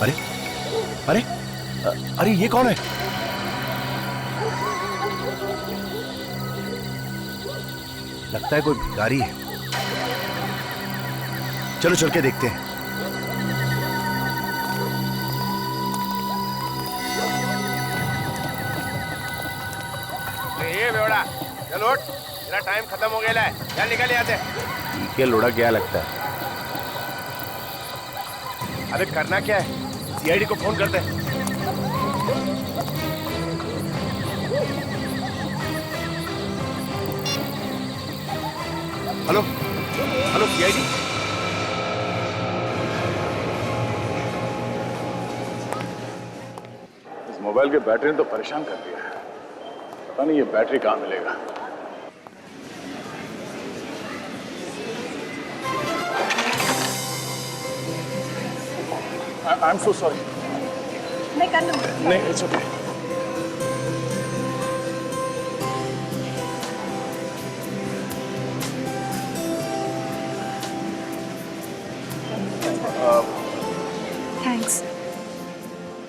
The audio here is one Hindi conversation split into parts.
अरे अरे अरे ये कौन है? लगता है कोई भिखारी है। चलो चल के देखते हैं। ये बेवड़ा, चल उठ, तेरा टाइम खत्म हो गया है, चल निकल यहाँ से। ठीक है, लुढ़क गया लगता है। अरे करना क्या है, सीआईडी को फोन करते हैं। Hello hello CID. इस मोबाइल के बैटरी ने तो परेशान कर दिया है। पता नहीं ये बैटरी कहाँ मिलेगा। I am so sorry. मैं कर लूँगी। नहीं, इट्स ओके। थैंक्स।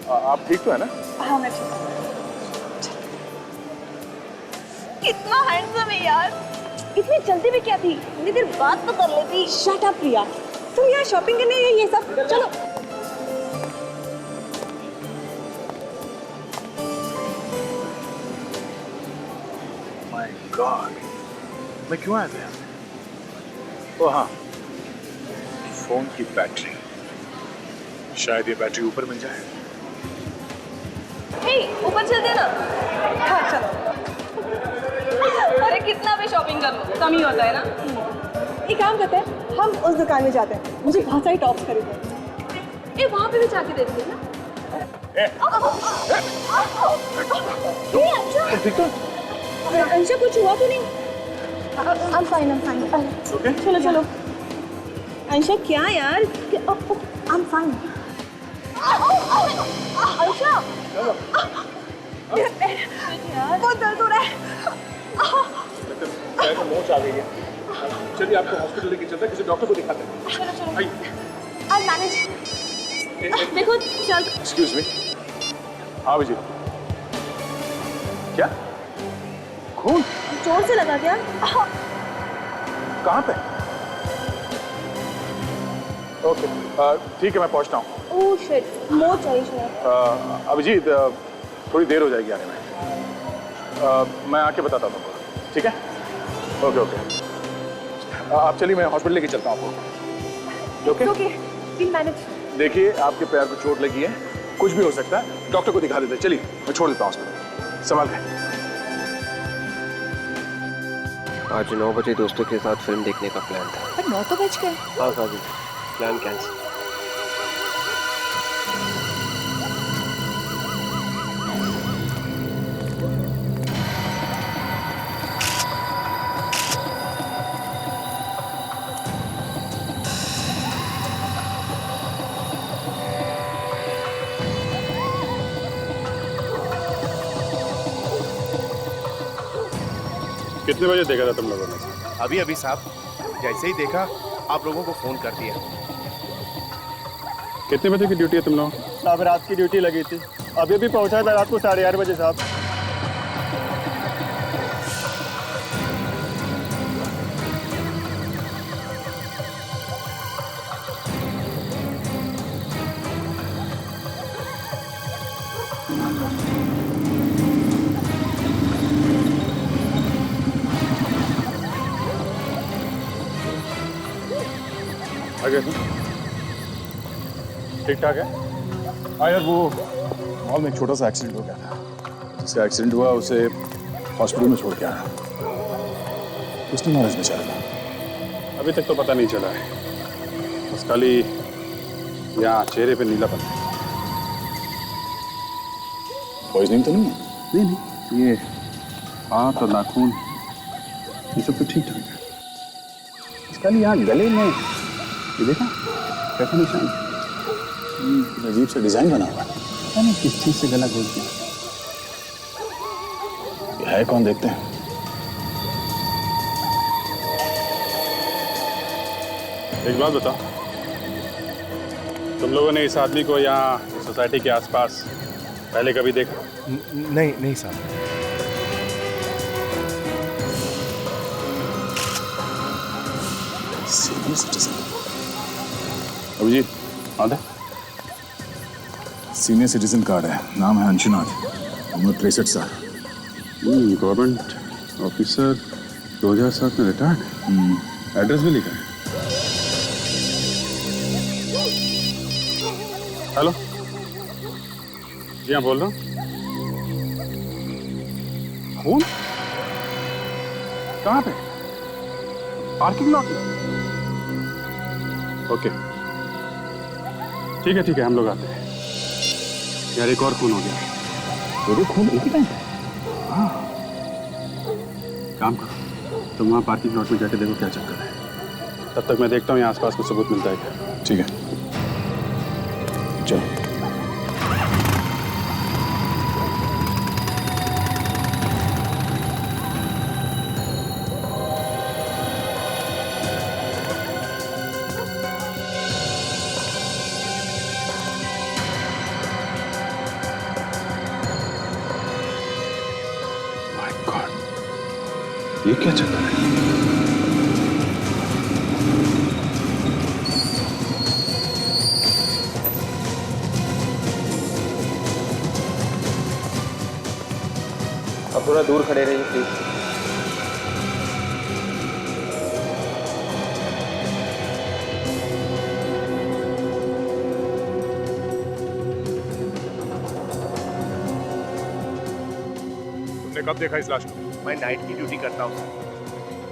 आप ठीक तो है ना? हाँ मैं ठीक हूँ। कितना हैंडसम है यार। इतनी जल्दी भी क्या थी, इतनी देर बात तो कर लेती। शट अप प्रिया, तुम यहाँ शॉपिंग करने आई ये सब। चलो माय गॉड, मैं क्यों आया था यहाँ? ओह हाँ, फोन की बैटरी। शायद ये बैटरी ऊपर मिल जाए। हे, ऊपर चलते ना। हाँ चलो। अरे कितना भी शॉपिंग कर लो कम ही होता है ना। एक काम करते हैं, हम उस दुकान में जाते हैं। मुझे बहुत सारी टॉप्स खरीदने। वहाँ पे भी जाके देखते हैं ना। अंशा कुछ हुआ तो नहीं? I'm fine. Okay? चलो अंशा क्या यार? I'm fine. अंशा बहुत दर्द हो रहा है। पैर में मोच आ गई है। चलिए आपको हॉस्पिटल लेके चलते हैं, किसी डॉक्टर को दिखाते हैं। चलो आइए। I'll manage. देखो चल। Excuse me. हाँ विजय। क्या? खून? जोर से लगा क्या? कहाँ पे? ओके, ठीक है मैं पहुँचता हूँ। ओह शिट, मोच आई शायद। अभिजीत, थोड़ी देर हो जाएगी आने में। मैं आके बताता हूँ तुमको, ठीक है? ओके। आप चलिए, मैं हॉस्पिटल लेके चलता हूँ आपको। ओके? Okay, we'll manage. देखिए आपके पैर को चोट लगी है, कुछ भी हो सकता है, डॉक्टर को दिखा देते हैं। चलिए मैं छोड़ देता हूँ हॉस्पिटल। संभाल के। आज 9 बजे दोस्तों के साथ फिल्म देखने का प्लान था। पर 9 तो बज गए। हाँ काजी, प्लान कैंसिल। कितने बजे देखा था तुम लोगों ने? अभी अभी साहब, जैसे ही देखा आप लोगों को फोन कर दिया। कितने बजे की ड्यूटी है तुम लोग? साहब रात की ड्यूटी लगी थी, अभी भी पहुंचा था रात को 8:30 बजे साहब। आगे ठीक ठाक है? हाँ यार, वो मॉल में एक छोटा सा एक्सीडेंट हो गया था। जिसका एक्सीडेंट हुआ उसे हॉस्पिटल में छोड़ के आया। उसने नॉलेज में चला था। अभी तक तो पता नहीं चला है, बस खाली यहाँ चेहरे पे नीलापन है। पॉइजनिंग तो नहीं है? नहीं, ये हाथ और नाखून ये सब तो ठीक ठाक है। इसका यहाँ गले में ये देखा कैसा निशान? अजीब सा डिजाइन बना हुआ है। पता नहीं किस चीज से गला घोल दिया। ये है कौन, देखते हैं। एक बात बता, तुम लोगों ने इस आदमी को यहाँ सोसाइटी के आसपास पहले कभी देखा? नहीं नहीं साहब। सीनियर सिटीजन अभिजीत आधा सीनियर सिटीजन कार्ड है, नाम है अंशुनाथ, उम्र 63 साल, गवर्नमेंट ऑफिसर, 2007 में रिटायर्ड, एड्रेस भी लिखा है। हेलो जी हाँ, बोल रहा हूँ। खून कहाँ पे? पार्किंग लॉट में? ओके ठीक है हम लोग आते हैं। यार एक और खून हो गया। दो खून एक ही टाइम? हाँ, काम करो तुम वहाँ पार्किंग लॉट में जाके देखो क्या चक्कर है। तब तक मैं देखता हूँ यहाँ आसपास कुछ सबूत मिलता है क्या। ठीक है चलो। ये क्या चक्कर है? अब थोड़ा दूर खड़े रहिए प्लीज। तुमने कब देखा इस लाश को? मैं नाइट की ड्यूटी करता हूँ सर।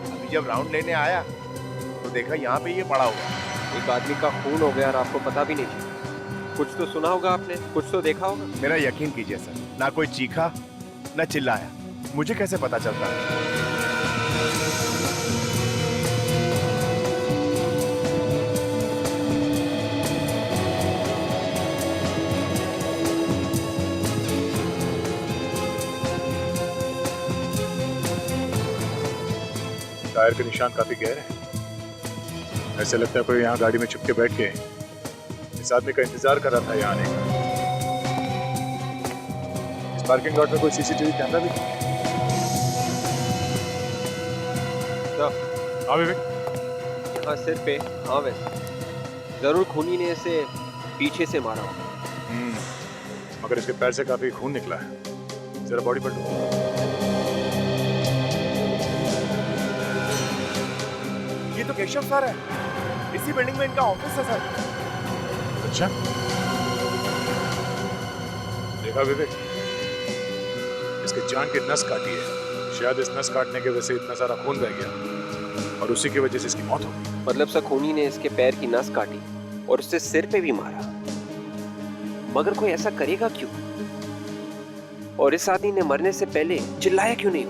अभी जब राउंड लेने आया तो देखा यहाँ पे ये पड़ा हुआ। एक आदमी का खून हो गया और आपको पता भी नहीं चला। कुछ तो सुना होगा आपने, कुछ तो देखा होगा। मेरा यकीन कीजिए सर, ना कोई चीखा ना चिल्लाया, मुझे कैसे पता चलता? टायर के निशान काफी गहरे हैं। ऐसे लगता है कोई यहाँ गाड़ी में छुप के बैठ के इस आदमी का इंतजार कर रहा था यहाँ आने का। इस पार्किंग लॉट में कोई सीसीटीवी कैमरा भी नहीं है। हाँ विवेक। यहाँ सिर पे, हाँ वैसे जरूर खूनी ने इसे पीछे से मारा होगा। मगर इसके पैर से काफी खून निकला है। जरा बॉडी पर ये तो केशव सर है, इसी बिल्डिंग में इनका ऑफिस है सर। अच्छा देखा विवेक, इसके जान की नस काटी है। शायद इस नस काटने की वजह से इतना सारा खून बह गया और उसी की वजह से इसकी मौत हो गई। मतलब सर खूनी ने इसके पैर की नस काटी और उससे सिर पे भी मारा। मगर कोई ऐसा करेगा क्यों? और इस आदमी ने मरने से पहले चिल्लाया क्यों नहीं?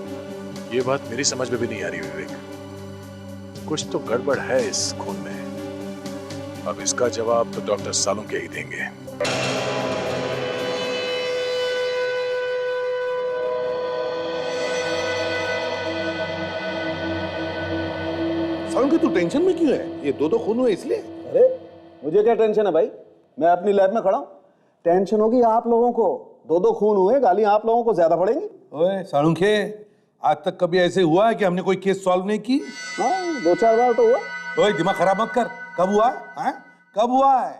ये बात मेरी समझ में भी नहीं आ रही विवेक। कुछ तो गड़बड़ है इस खून में। अब इसका जवाब तो डॉक्टर सालुंखे ही देंगे। सालुंखे तू टेंशन में क्यों है? ये दो खून हुए इसलिए? अरे मुझे क्या टेंशन है भाई, मैं अपनी लैब में खड़ा हूँ। टेंशन होगी आप लोगों को, दो खून हुए, गालियां आप लोगों को ज्यादा पड़ेंगी। ओए सालुंखे, आज तक कभी ऐसे हुआ है कि हमने कोई केस सॉल्व नहीं की? हाँ 2-4 बार तो हुआ। ओए दिमाग खराब मत कर। कब हुआ है? कब हुआ है?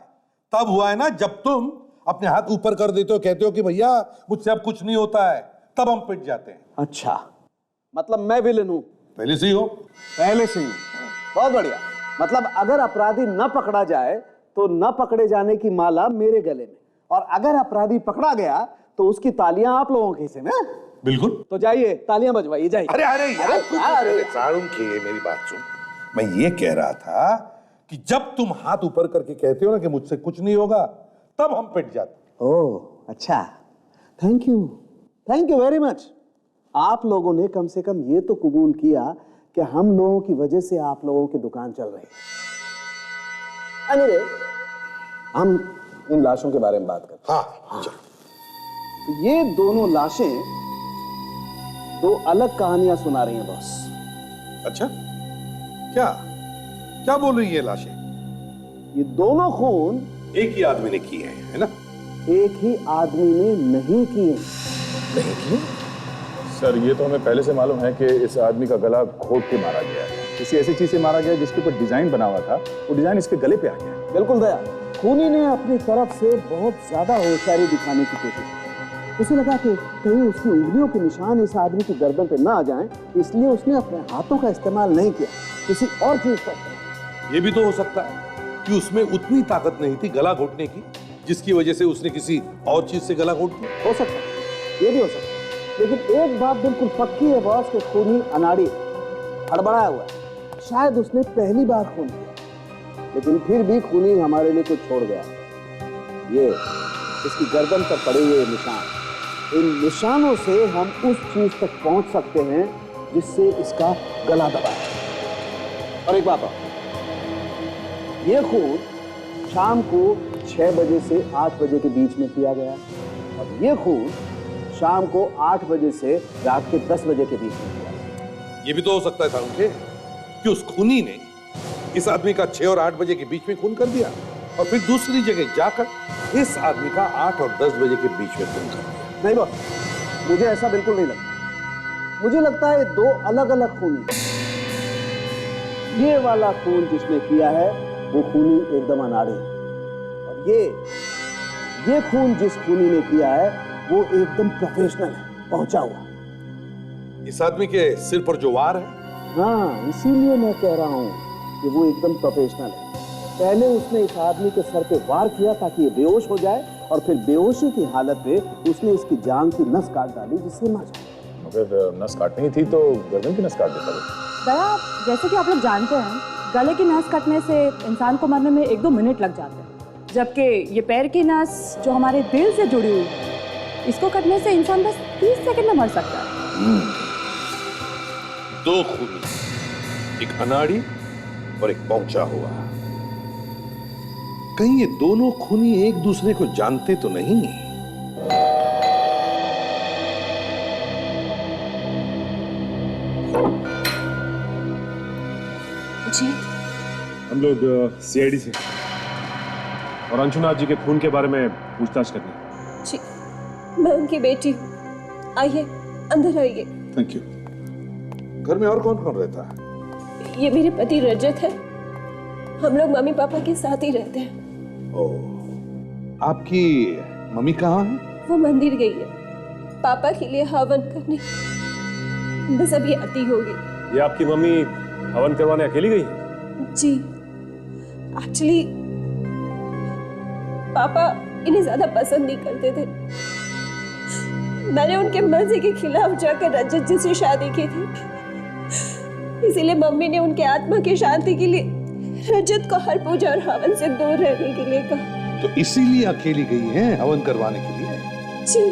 तब हुआ है ना जब तुम अपने हाथ ऊपर कर देते हो, कहते हो कि भैया मुझसे अब कुछ नहीं होता है, तब हम पिट जाते हैं। अच्छा मतलब मैं विलन हूँ? पहले से ही हो। पहले से ही। बहुत बढ़िया। मतलब अगर अपराधी न पकड़ा जाए तो न पकड़े जाने की माला मेरे गले में, और अगर अपराधी पकड़ा गया तो उसकी तालियां आप लोगों के हिस्से में। बिल्कुल। तो जाइए तालियां बजवाइए, जाइए। अरे सालुंखे मेरी बात सुन। मैं ये कह रहा था कि जब तुम हाथ ऊपर करके कहते हो ना कि मुझसे कुछ नहीं होगा, तब हम पिट जाते। ओह अच्छा, थैंक यू वेरी मच। आप लोगों ने कम से कम ये तो कबूल किया कि हम लोगों की वजह से आप लोगों की दुकान चल रही है। anyway, हम इन लाशों के बारे में बात करते हैं। हाँ। तो ये दोनों लाशें दो अलग कहानियां सुना रही हैं बॉस। अच्छा क्या क्या बोल रही है लाशें? ये दोनों खून एक ही आदमी ने की है ना? एक ही आदमी ने नहीं किए। नहीं किए? सर ये तो हमें पहले से मालूम है कि इस आदमी का गला घोट के मारा गया है। किसी ऐसी चीज से मारा गया जिसके ऊपर डिजाइन बना हुआ था, वो डिजाइन इसके गले पे आ गया। बिल्कुल दया, खूनी ने अपनी तरफ से बहुत ज्यादा होशियारी दिखाने की कोशिश की। उसे लगा कि कहीं उसकी उंगलियों के निशान इस आदमी की गर्दन पे ना आ जाएं, इसलिए उसने अपने हाथों का इस्तेमाल नहीं किया, किसी और चीज का इस्तेमाल। ये भी तो हो सकता है कि उसमें उतनी ताकत नहीं थी गला घोटने की, जिसकी वजह से उसने किसी और चीज से गला घोट दिया। हो सकता है, ये भी हो सकता है। लेकिन एक बात बिल्कुल पक्की है बॉस कि खूनी अनाड़ी हड़बड़ाया हुआ है। शायद उसने पहली बार खून किया, लेकिन फिर भी खूनी हमारे लिए कुछ छोड़ गया। ये इसकी गर्दन पर पड़े हुए निशान, इन निशानों से हम उस चीज तक पहुंच सकते हैं जिससे इसका गला दबा है। और एक बात और, ये खून शाम को 6 बजे से 8 बजे के बीच में किया गया, और ये खून शाम को 8 बजे से रात के 10 बजे के बीच में किया। ये भी तो हो सकता है सारुण के कि उस खूनी ने इस आदमी का 6 और 8 बजे के बीच में खून कर दिया, और फिर दूसरी जगह जाकर इस आदमी का 8 और 10 बजे के बीच में खून कर दिया। नहीं बॉस, मुझे ऐसा बिल्कुल नहीं लगता। मुझे लगता है 2 अलग अलग खूनी। ये वाला खून जिसने किया है वो खूनी एकदम अनाड़ी है, और ये खून जिस खूनी ने किया है वो एकदम प्रोफेशनल है, पहुंचा हुआ। इस आदमी के सिर पर जो वार है, हाँ, इसीलिए मैं कह रहा हूं कि वो एकदम प्रोफेशनल है। पहले उसने इस आदमी के सर पे वार किया ताकि ये बेहोश हो जाए, और फिर बेहोशी की हालत में उसने इसकी जान की नस काट डाली जिससे मर जाए। अगर नस काटनी थी तो गर्दन की नस काट देता वो। दया, जैसे कि आप लोग जानते हैं, गले की नस कटने से इंसान को मरने में 1-2 मिनट लग जाते हैं, जबकि ये पैर की नस जो हमारे दिल से जुड़ी हुई है, इसको कटने से इंसान बस 30 सेकंड में मर सकता है। 2 खूनी, एक अनाड़ी और एक पहुंचा हुआ। कहीं ये दोनों खूनी एक दूसरे को जानते तो नहीं? जी, हम लोग सीआईडी से और अंशुनाथ जी के खून के बारे में पूछताछ करनी। जी, मैं उनकी बेटी हूँ। आइए, अंदर आइए। Thank you. घर में और कौन कौन रहता है? ये मेरे पति रजत है। हम लोग मम्मी पापा के साथ ही रहते हैं। ओह, आपकी मम्मी कहाँ है? वो मंदिर गई है पापा के लिए हवन करने, बस अभी आती होगी। ये आपकी मम्मी हवन करवाने अकेली गई है? जी, एक्चुअली पापा इन्हें ज्यादा पसंद नहीं करते थे। मैंने उनके मर्जी के खिलाफ जाकर रजत जी से शादी की थी, इसीलिए मम्मी ने उनके आत्मा की शांति के लिए रजत को हर पूजा और हवन से दूर रहने के लिए कहा। तो इसीलिए अकेली गई है हवन करवाने के लिए? जी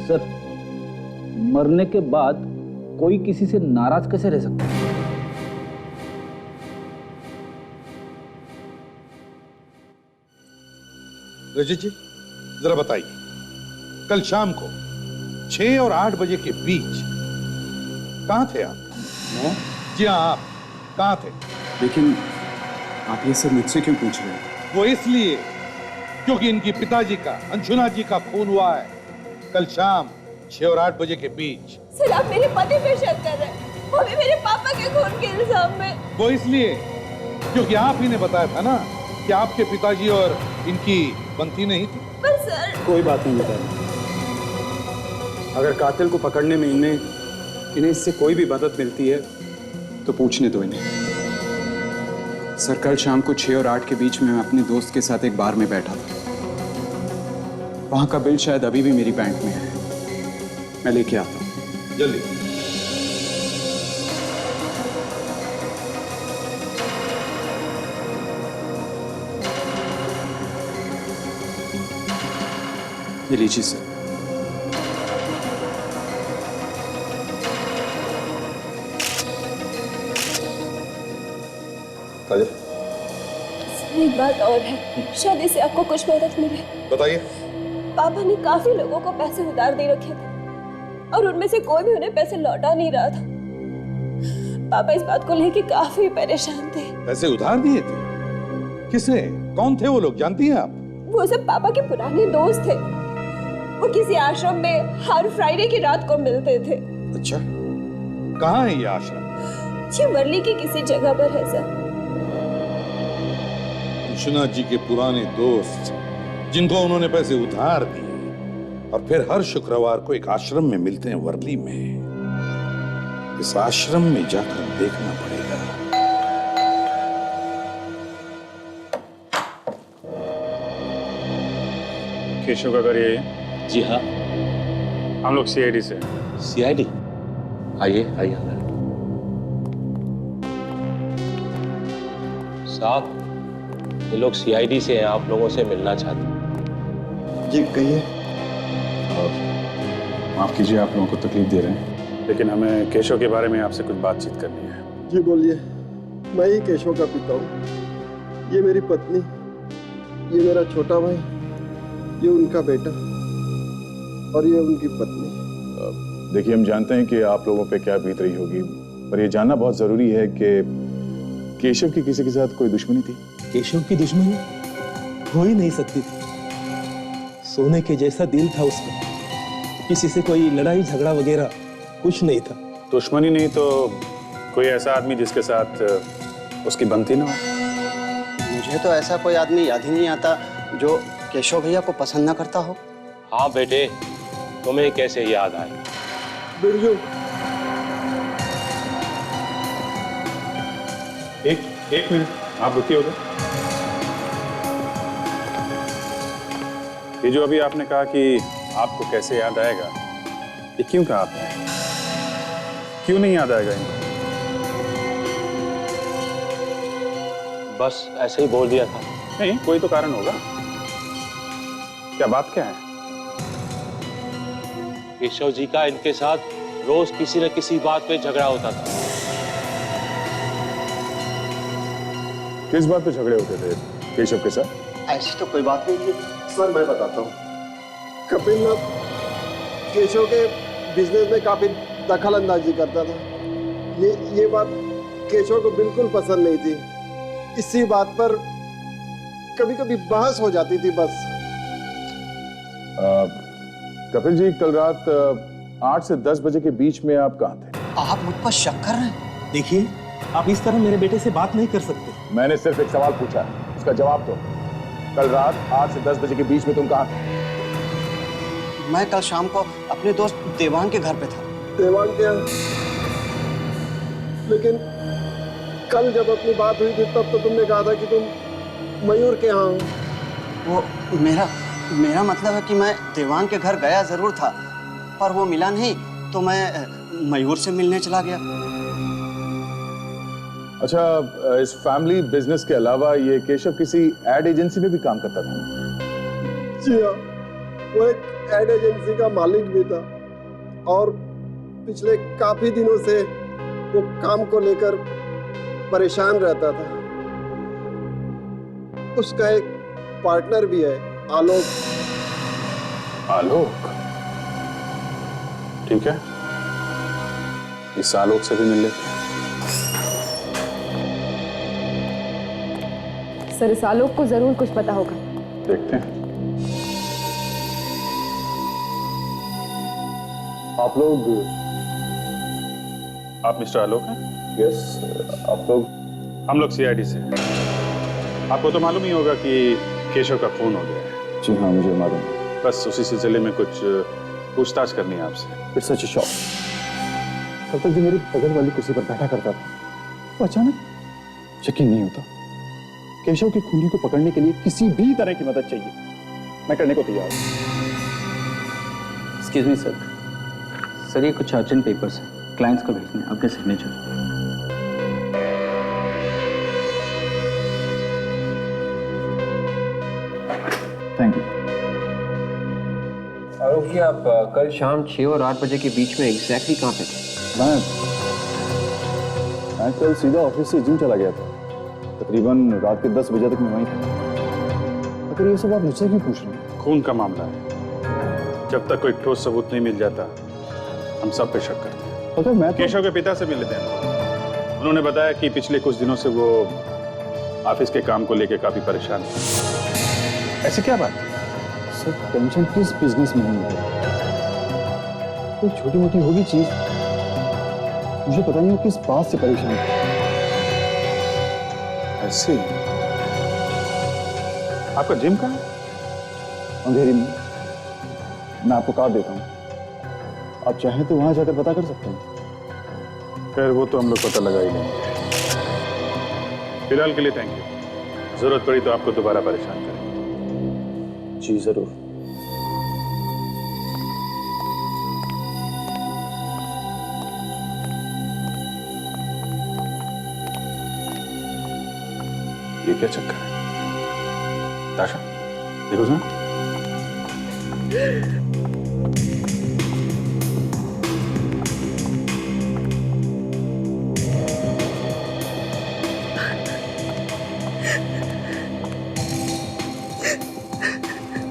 सर, मरने के बाद कोई किसी से नाराज कैसे रह सकता है? रजत जी, जरा बताइए, कल शाम को 6 और 8 बजे के बीच कहाँ थे आप? मैं? जी हाँ, आप कहाँ थे? लेकिन आप ये सब मुझसे क्यों पूछ रहे हैं? वो इसलिए क्योंकि इनकी पिताजी का, अंशुनाथ जी का खून हुआ है कल शाम 6 और 8 बजे के बीच। सर, आप मेरे पति पे शक कर रहे हैं, वो भी मेरे पापा के खून के इल्जाम में। वो इसलिए क्योंकि आप ही ने बताया था ना कि आपके पिताजी और इनकी बनती नहीं थी। पर सर, कोई बात नहीं बताया। अगर कातिल को पकड़ने में इन्हें इससे कोई भी मदद मिलती है तो पूछने दो इन्हें। सर, कल शाम को 6 और 8 के बीच में मैं अपने दोस्त के साथ एक बार में बैठा था। वहां का बिल शायद अभी भी मेरी बैंक में है, मैं लेके आता हूं। जल्दी। ये लीजिए सर। काजल, एक बात और है, शायद इससे आपको कुछ मदद मिले। बताइए। पापा ने काफी लोगों को पैसे उधार दे रखे थे और उनमें से कोई भी उन्हें पैसे लौटा नहीं रहा था। पापा इस बात को लेकर काफी परेशान थे। पैसे उधार दिए थे? किसे? कौन थे वो लोग, जानती हैं आप? वो सब पापा के पुराने दोस्त थे। वो किसी आश्रम में हर फ्राइडे की रात को मिलते थे। अच्छा, कहाँ है ये आश्रम? ये वर्ली की किसी जगह पर है सर। विश्वनाथ जी के पुराने दोस्त जिनको उन्होंने पैसे उधार दिए और फिर हर शुक्रवार को एक आश्रम में मिलते हैं वर्ली में। इस आश्रम में जाकर देखना पड़ेगा। केशव का घर ये है? जी हाँ। हम लोग सीआईडी से। सीआईडी? आइए आइए अंदर। साहब, ये लोग सीआईडी से हैं, आप लोगों से मिलना चाहते हैं। जी कहिए। माफ कीजिए आप लोगों को तकलीफ दे रहे हैं, लेकिन हमें केशव के बारे में आपसे कुछ बातचीत करनी है। जी बोलिए। मैं ही केशव का पिता हूँ। ये मेरी पत्नी, ये मेरा छोटा भाई, ये उनका बेटा और ये उनकी पत्नी। देखिए, हम जानते हैं कि आप लोगों पे क्या बीत रही होगी, पर ये जानना बहुत जरूरी है कि केशव की किसी के साथ कोई दुश्मनी थी? केशव की दुश्मनी हो ही नहीं सकती थी। सोने के जैसा दिल था उसका, किसी से कोई लड़ाई झगड़ा वगैरह कुछ नहीं था। दुश्मनी नहीं तो कोई ऐसा आदमी जिसके साथ उसकी बनती ना हो? मुझे तो ऐसा कोई आदमी याद ही नहीं आता जो केशव भैया को पसंद ना करता हो। हाँ बेटे, तुम्हें कैसे याद आए? बिरजू, एक मिनट आप रुकिए उधर। ये जो अभी आपने कहा कि आपको कैसे याद आएगा, ये क्यों कहा आपने? क्यों नहीं याद आएगा इनको? बस ऐसे ही बोल दिया था। नहीं, कोई तो कारण होगा। क्या बात क्या है? केशव जी का इनके साथ रोज किसी न किसी बात पे झगड़ा होता था। किस बात पे झगड़े होते थे केशव के साथ? ऐसी तो कोई बात नहीं थी सर मैं बताता हूँ। कपिल ना केशव के बिजनेस में काफी दखल अंदाजी करता था। ये बात केशव को बिल्कुल पसंद नहीं थी। इसी बात पर कभी कभी बहस हो जाती थी बस। कपिल जी, कल रात 8 से 10 बजे के बीच में आप कहाँ थे? आप मुझ पर शक कर रहे हैं? देखिए, आप इस तरह मेरे बेटे से बात नहीं कर सकते। मैंने सिर्फ एक सवाल पूछा, उसका जवाब दो। कल रात 8 से 10 बजे के बीच में तुम कहाँ थे? मैं कल शाम को अपने दोस्त देवांग के घर पे था। देवांग के यहाँ? लेकिन कल जब अपनी बात हुई थी तब तो तुमने कहा था कि तुम मयूर के यहाँ हो। वो मेरा मतलब है कि मैं देवांग के घर गया जरूर था, पर वो मिला नहीं तो मैं मयूर से मिलने चला गया। अच्छा, इस फैमिली बिजनेस के अलावा ये केशव किसी एड एजेंसी में भी काम करता था? जी हाँ, वो एक एड एजेंसी का मालिक भी था और पिछले काफी दिनों से वो काम को लेकर परेशान रहता था। उसका एक पार्टनर भी है, आलोक। आलोक? ठीक है, इस आलोक से भी मिल लेते हैं। सर, इस आलोक को जरूर कुछ पता होगा। देखते हैं। आप मिस्टर आलोक हैं? यस, आप लोग? हम लोग सीआईडी से हैं। आपको तो मालूम ही होगा कि केशव का खून हो गया है। जी हाँ, मुझे मालूम है। बस उसी सिलसिले में कुछ पूछताछ करनी है आपसे। It's such a shock. कल तक जो मेरी बगल वाली कुर्सी पर बैठा करता था, वो अचानक यकीन नहीं होता। केशव की खूनी को पकड़ने के लिए किसी भी तरह की मदद चाहिए, मैं करने को तैयार हूँ। एक्सक्यूज मी सर, ये कुछ अर्जेंट पेपर्स हैं, क्लाइंट्स को भेजने हैं, आपके signature. Thank you. Alok ji, आप कल शाम 6 और 8 बजे के बीच में एग्जैक्टली कहाँ पे थे? मैं कल सीधा ऑफिस से जिम चला गया था। तकरीबन रात के 10 बजे तक मैं वहीं था। अगर ये सब आप मुझसे क्यों पूछ रहे हैं? खून का मामला है, जब तक कोई ठोस सबूत नहीं मिल जाता हम सब पे शक करते हैं। अगर मैं केशव के पिता से मिल लेते हैं। उन्होंने बताया कि पिछले कुछ दिनों से वो ऑफिस के काम को लेकर काफी परेशान है। ऐसी क्या बात? सर टेंशन किस बिजनेस में नहीं है, कोई छोटी मोटी होगी चीज, मुझे पता नहीं वो किस बात से परेशान है। ऐसे आपका जिम कहाँ है? अंधेरी में, मैं आपको कार्ड देता हूँ, आप चाहें तो वहां जाकर पता कर सकते हैं। खैर वो तो हम लोग पता लगा ही लेंगे। फिलहाल के लिए थैंक यू, जरूरत पड़ी तो आपको दोबारा परेशान करेंगे। जी जरूर। ये क्या चक्कर है? ताशा देखो सुना।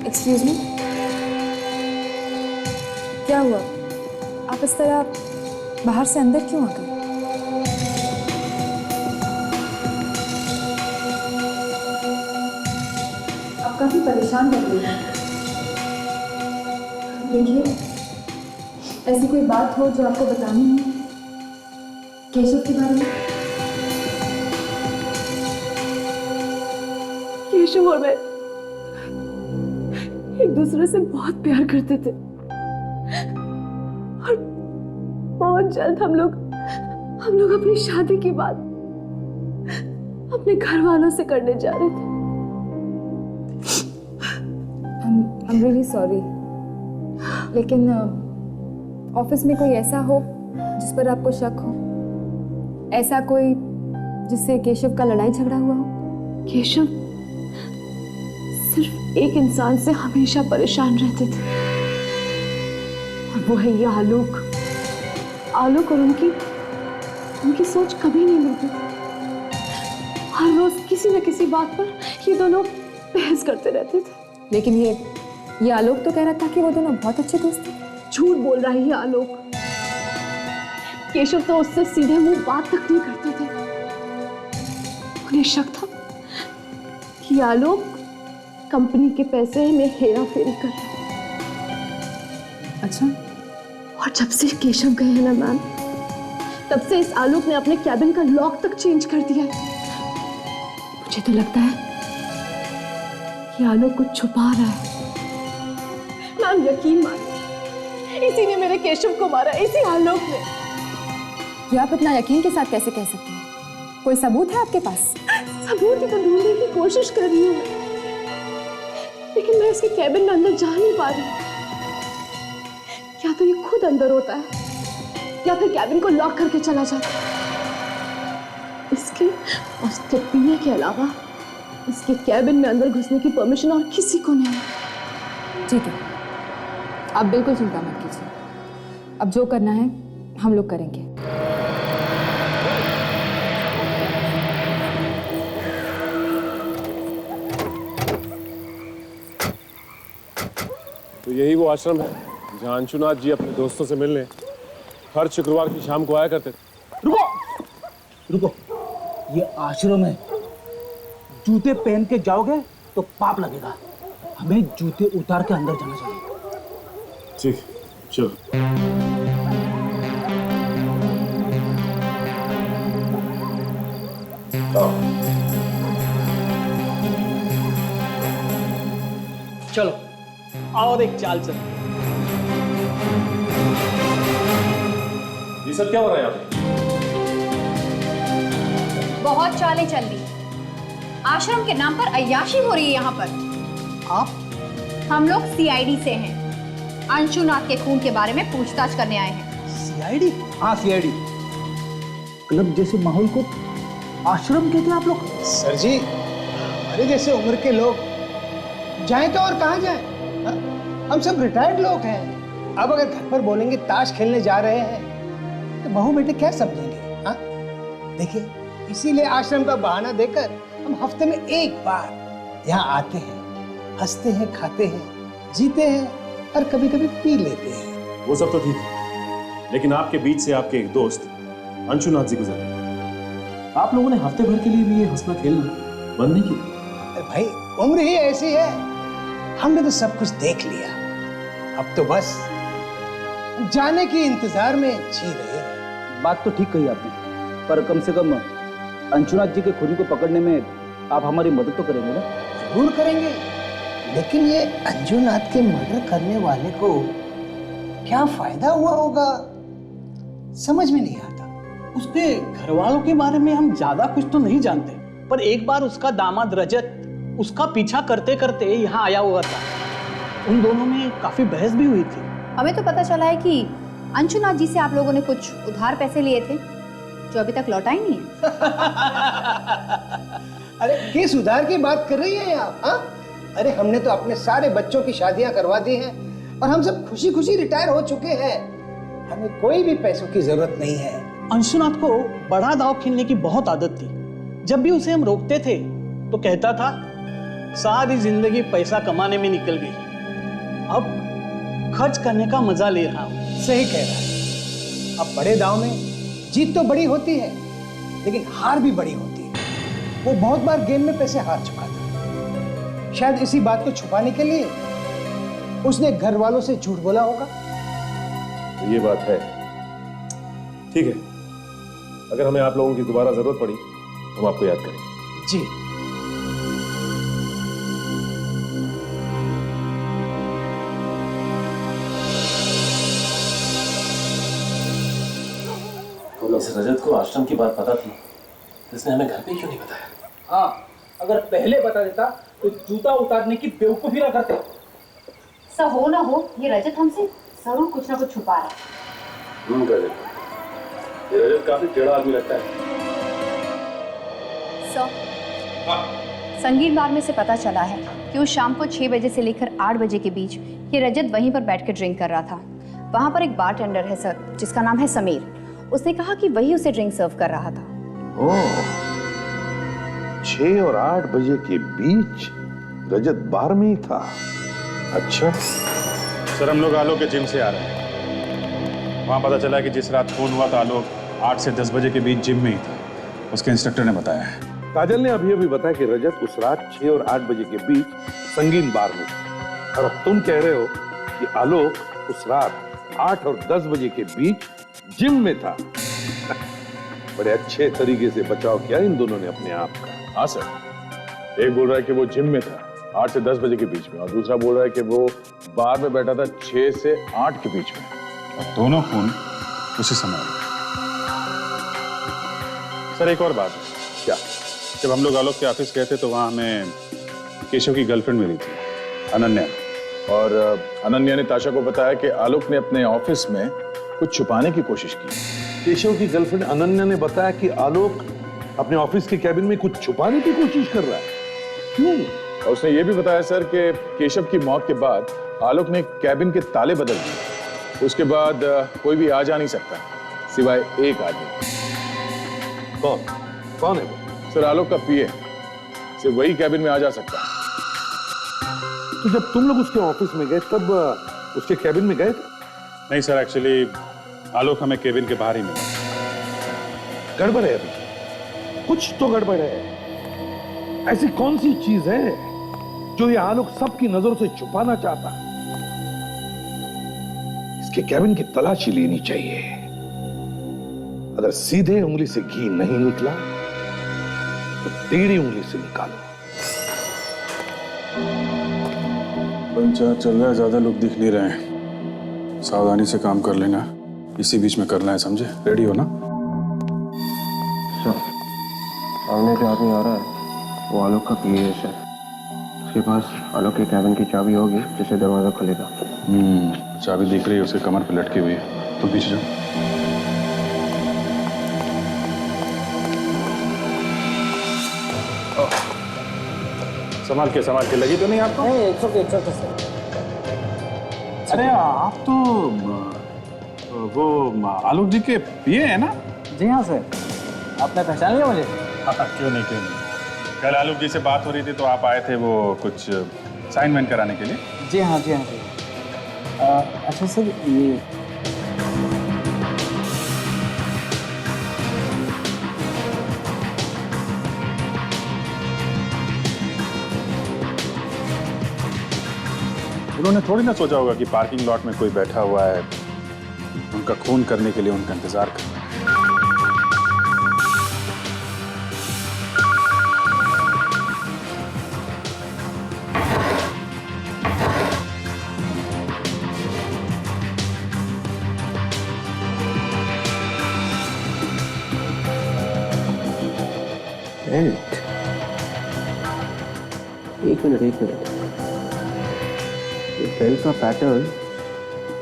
एक्सक्यूज मी, क्या हुआ? आप इस तरह बाहर से अंदर क्यों आ गए? आप काफी परेशान लग रही हैं। देखिए, ऐसी कोई बात हो जो आपको बतानी है केशव के बारे में? केशव और मैं एक दूसरे से बहुत प्यार करते थे और बहुत जल्द हम लोग अपनी शादी की बात अपने घर वालों से करने जा रहे थे। I'm really sorry, लेकिन ऑफिस में कोई ऐसा हो जिस पर आपको शक हो, ऐसा कोई जिससे केशव का लड़ाई झगड़ा हुआ हो? केशव सिर्फ एक इंसान से हमेशा परेशान रहते थे और वो है ये आलोक। आलोक और उनकी सोच कभी नहीं मिलती थी। हर रोज किसी न किसी बात पर ये दोनों बहस करते रहते थे। लेकिन ये आलोक तो कह रहा था कि वो दोनों बहुत अच्छे दोस्त थे। झूठ बोल रहा है ये आलोक। केशव तो उससे सीधे मुंह बात तक नहीं करते थे। उन्हें शक था कि आलोक कंपनी के पैसे में हेरा फेरी कर रहा है। अच्छा, और जब से केशव गए हैं ना मैम, तब से इस आलोक ने अपने कैबिन का लॉक तक चेंज कर दिया है। मुझे तो लगता है कि आलोक कुछ छुपा रहा है। मैम यकीन मानिए, इसी ने मेरे केशव को मारा, इसी आलोक ने। ये आप इतना यकीन के साथ कैसे कह सकते हैं? कोई सबूत है आपके पास? सबूत ही तो ढूंढने की कोशिश कर रही हूँ मैं, लेकिन मैं इसके कैबिन में अंदर जा नहीं पा रही। या तो ये खुद अंदर होता है या फिर कैबिन को लॉक करके चला जाता है। इसके और इसके पीने के अलावा इसके कैबिन में अंदर घुसने की परमिशन और किसी को नहीं है। ठीक है, आप बिल्कुल चिंता मत कीजिए। अब जो करना है हम लोग करेंगे। तो यही वो आश्रम है जहाँ अंशुनाथ जी अपने दोस्तों से मिलने हर शुक्रवार की शाम को आया करते थे। रुको रुको, ये आश्रम है। जूते पहन के जाओगे तो पाप लगेगा। हमें जूते उतार के अंदर जाना चाहिए। ठीक, चलो। चलो और एक चाल चल। ये सब क्या हो रहा है यहाँ पे? बहुत चालें चल रही। आश्रम के नाम पर अय्याशी हो रही है यहाँ पर। आप? हम लोग सीआईडी से हैं। अंशुनाथ के खून के बारे में पूछताछ करने आए हैं। सीआईडी? हाँ सीआईडी। क्लब जैसे माहौल को आश्रम कहते हैं आप लोग? सर जी, हमारे जैसे उम्र के लोग जाएं तो और कहाँ जाएं? हम सब रिटायर्ड लोग हैं। अब अगर घर पर बोलेंगे ताश खेलने जा रहे हैं तो बहू बेटे क्या समझेंगे? हाँ, देखिए, इसीलिए आश्रम का बहाना देकर हम हफ्ते में एक बार यहाँ आते हैं, हंसते हैं, खाते हैं, जीते हैं और कभी कभी पी लेते हैं। वो सब तो ठीक है, लेकिन आपके बीच से आपके एक दोस्त अंशुनाथ जी गुजरे। आप लोगों ने हफ्ते भर के लिए भी ये हंसना खेलना बंद नहीं की? अरे भाई उम्र ही ऐसी है, हमने तो सब कुछ देख लिया, अब तो बस जाने के इंतजार में जी रहे हैं। बात तो ठीक कही आपने, पर कम से कम अंशुनाथ जी के खूनी को पकड़ने में आप हमारी मदद तो करेंगे ना? जरूर करेंगे, लेकिन ये अंजुनाथ के मर्डर करने वाले को क्या फायदा हुआ होगा, समझ में नहीं आता। उसके घर वालों के बारे में हम ज्यादा कुछ तो नहीं जानते, पर एक बार उसका दामाद रजत उसका पीछा करते करते यहाँ आया हुआ था। उन दोनों में काफी बहस भी हुई थी। हमें तो पता चला है कि अंशुनाथ जी से आप लोगों ने कुछ उधार पैसे लिए थे जो अभी तक लौटाए नहीं है। अरे किस उधार की बात कर रही हैं आप? हाँ, अरे हमने तो अपने सारे बच्चों की शादियां करवा दी हैं और हम सब खुशी खुशी रिटायर हो चुके हैं, हमें कोई भी पैसों की जरूरत नहीं है। अंशुनाथ को बड़ा दांव खेलने की बहुत आदत थी। जब भी उसे हम रोकते थे तो कहता था सारी जिंदगी पैसा कमाने में निकल गई, अब खर्च करने का मजा ले रहा हूं। सही कह रहा है, अब बड़े दांव में जीत तो बड़ी होती है लेकिन हार भी बड़ी होती है। वो बहुत बार गेम में पैसे हार चुका था, शायद इसी बात को छुपाने के लिए उसने घर वालों से झूठ बोला होगा। तो ये बात है। ठीक है, अगर हमें आप लोगों की दोबारा जरूरत पड़ी तो हम आपको याद करेंगे। जी। इस रजत को आश्रम की बात पता थी, इसने हमें घर पे क्यों नहीं बताया? हाँ, अगर पहले बता देता तो जूता उतारने की बेवकूफी ना करते। सब हो ना हो, ये रजत हमसे जरूर कुछ ना कुछ छुपा रहा है। रजत, ये रजत काफी टेढ़ा आदमी लगता है। संगीत बार में से पता चला है कि उस शाम को 6 बजे से लेकर 8 बजे के बीच ये रजत वहीं पर बैठ कर ड्रिंक कर रहा था। वहां पर एक बारटेंडर है सर, जिसका नाम है समीर। उसने कहा कि वही उसे ड्रिंक सर्व कर रहा था। ओह, 6 और 8 बजे के बीच रजत बार में ही था। अच्छा सर, हम लोग आलोक के जिम से आ रहे हैं। वहां पता चला कि जिस रात खून हुआ था आलोक 8 से 10 बजे के बीच जिम में ही था, उसके इंस्ट्रक्टर ने बताया है। काजल ने अभी बताया कि रजत उस रात 6 और 8 बजे के बीच संगीन बार में था, और अब तुम कह रहे हो कि आलोक उस रात 8 और 10 बजे के बीच जिम में था। बड़े अच्छे तरीके से बचाव किया इन दोनों ने अपने आप का। हाँ सर, एक बोल रहा है कि वो जिम में था 8 से 10 बजे के बीच में, और दूसरा बोल रहा है कि वो बार में बैठा था 6 से 8 के बीच में, और दोनों खून उसी समय। सर एक और बात है। क्या? जब हम लोग आलोक के ऑफिस गए थे तो वहां हमें केशव की गर्लफ्रेंड मिली थी, अनन्या, और अनन्या ने ताशा को बताया कि आलोक ने अपने ऑफिस में कुछ छुपाने की कोशिश की। केशव की गर्लफ्रेंड अनन्या ने बताया कि आलोक अपने ऑफिस के कैबिन में कुछ छुपाने की कोशिश कर रहा है। क्यों? और उसने ये भी बताया सर कि केशव की मौत के बाद आलोक ने कैबिन के ताले बदल दिए। उसके बाद कोई भी आ जा नहीं सकता सिवाय एक आदमी। कौन? कौन है वो? सर, आलोक का पीए, सिर्फ वही कैबिन में आ जा सकता है। तो जब तुम लोग उसके ऑफिस में गए तब उसके कैबिन में गए थे? नहीं सर, एक्चुअली आलोक हमें केबिन के बाहर ही मिला। गड़बड़ है, अभी कुछ तो गड़बड़ है। ऐसी कौन सी चीज है जो ये आलोक सबकी नजरों से छुपाना चाहता है? इसके कैबिन की तलाशी लेनी चाहिए। अगर सीधे उंगली से घी नहीं निकला तो टेढ़ी उंगली से निकालो। पंचायत चल रहा है, ज्यादा लोग दिख नहीं रहे हैं, सावधानी से काम कर लेना, इसी बीच में करना है, समझे? रेडी हो ना? सर, सामने जो आदमी आ रहा है वो आलोक का पीए है सर। उसके पास आलोक के कैबिन की चाबी होगी जिससे दरवाजा खुलेगा। चाबी दिख रही है, उसके कमर पे लटकी हुई है। तो पीछे जाओ। संभाल के लगी तो नहीं आपको? अरे आप तो वो आलोक जी के पीए हैं ना? जी हाँ सर, आपने पहचान लिया मुझे? क्यों नहीं। कल आलोक जी से बात हो रही थी तो आप आए थे वो कुछ असाइनमेंट कराने के लिए। जी हाँ जी। अच्छा सर, ये उन्होंने थोड़ी ना सोचा होगा कि पार्किंग लॉट में कोई बैठा हुआ है, उनका खून करने के लिए उनका इंतजार कर रहा है। एक मिनट ये बेल्ट का पैटर्न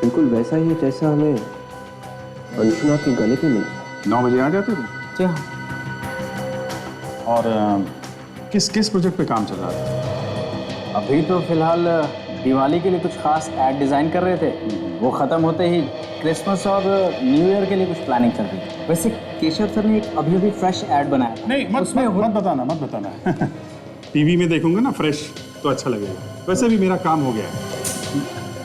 बिल्कुल वैसा ही है जैसा हमें अंशुनाथ के गले पे मिला। 9 बजे आ जाते थे? जी हाँ। और किस किस प्रोजेक्ट पे काम चल रहा था? अभी तो फिलहाल दिवाली के लिए कुछ खास एड डिजाइन कर रहे थे, वो खत्म होते ही क्रिसमस और न्यू ईयर के लिए कुछ प्लानिंग चल रही है। वैसे केशव सर ने एक अभी फ्रेश एड बनाया था। नहीं, मत बताना टीवी में देखूंगा ना फ्रेश तो अच्छा लगेगा। वैसे भी मेरा काम हो गया है।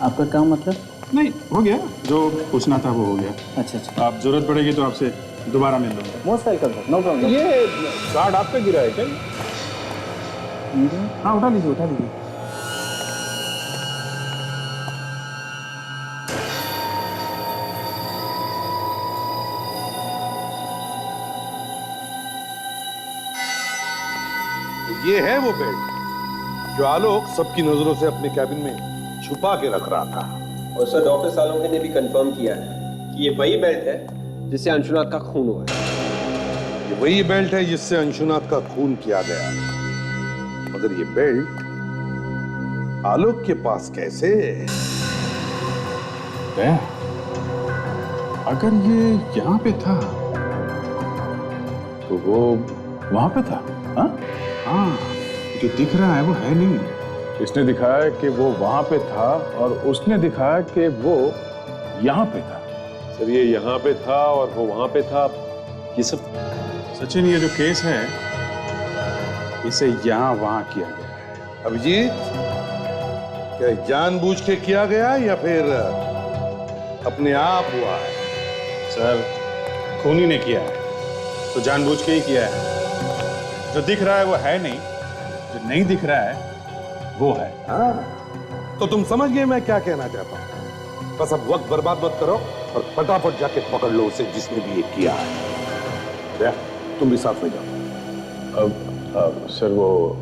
आपका काम मतलब? नहीं, हो गया, जो पूछना था वो हो गया। अच्छा। आप जरूरत पड़ेगी तो आपसे दोबारा मिल लूंगा। Most welcome sir, no problem. ये कार्ड आपका गिरा है क्या? हाँ, उठा लीजिए। ये है वो बेल्ट जो आलोक सबकी नजरों से अपने कैबिन में छुपा के रख रहा था। और सर डॉक्टर सालोंके ने भी कंफर्म किया है कि ये वही बेल्ट है जिससे अंशुनाथ का खून हुआ है। ये वही बेल्ट है जिससे अंशुनाथ का खून किया गया। मगर ये बेल्ट आलोक के पास कैसे? अगर ये यहाँ पे था तो वो वहां पे था। हाँ, जो दिख रहा है वो है नहीं। इसने दिखाया कि वो वहां पे था और उसने दिखाया कि वो यहाँ पे था। सर ये यहाँ पे था और वो वहां पे था, ये सब सचिन, ये जो केस है इसे यहाँ वहां किया गया है। अभिजीत, क्या जानबूझ के किया गया या फिर अपने आप हुआ है? सर, खूनी ने किया है तो जानबूझ के ही किया है। जो दिख रहा है वो है नहीं, जो नहीं दिख रहा है वो है। हाँ, तो तुम समझ गए मैं क्या कहना चाहता हूं। बस अब वक्त बर्बाद मत करो और फटाफट जाके पकड़ लो उसे जिसने भी ये किया है। तुम भी साथ में जाओ। अब सर, वो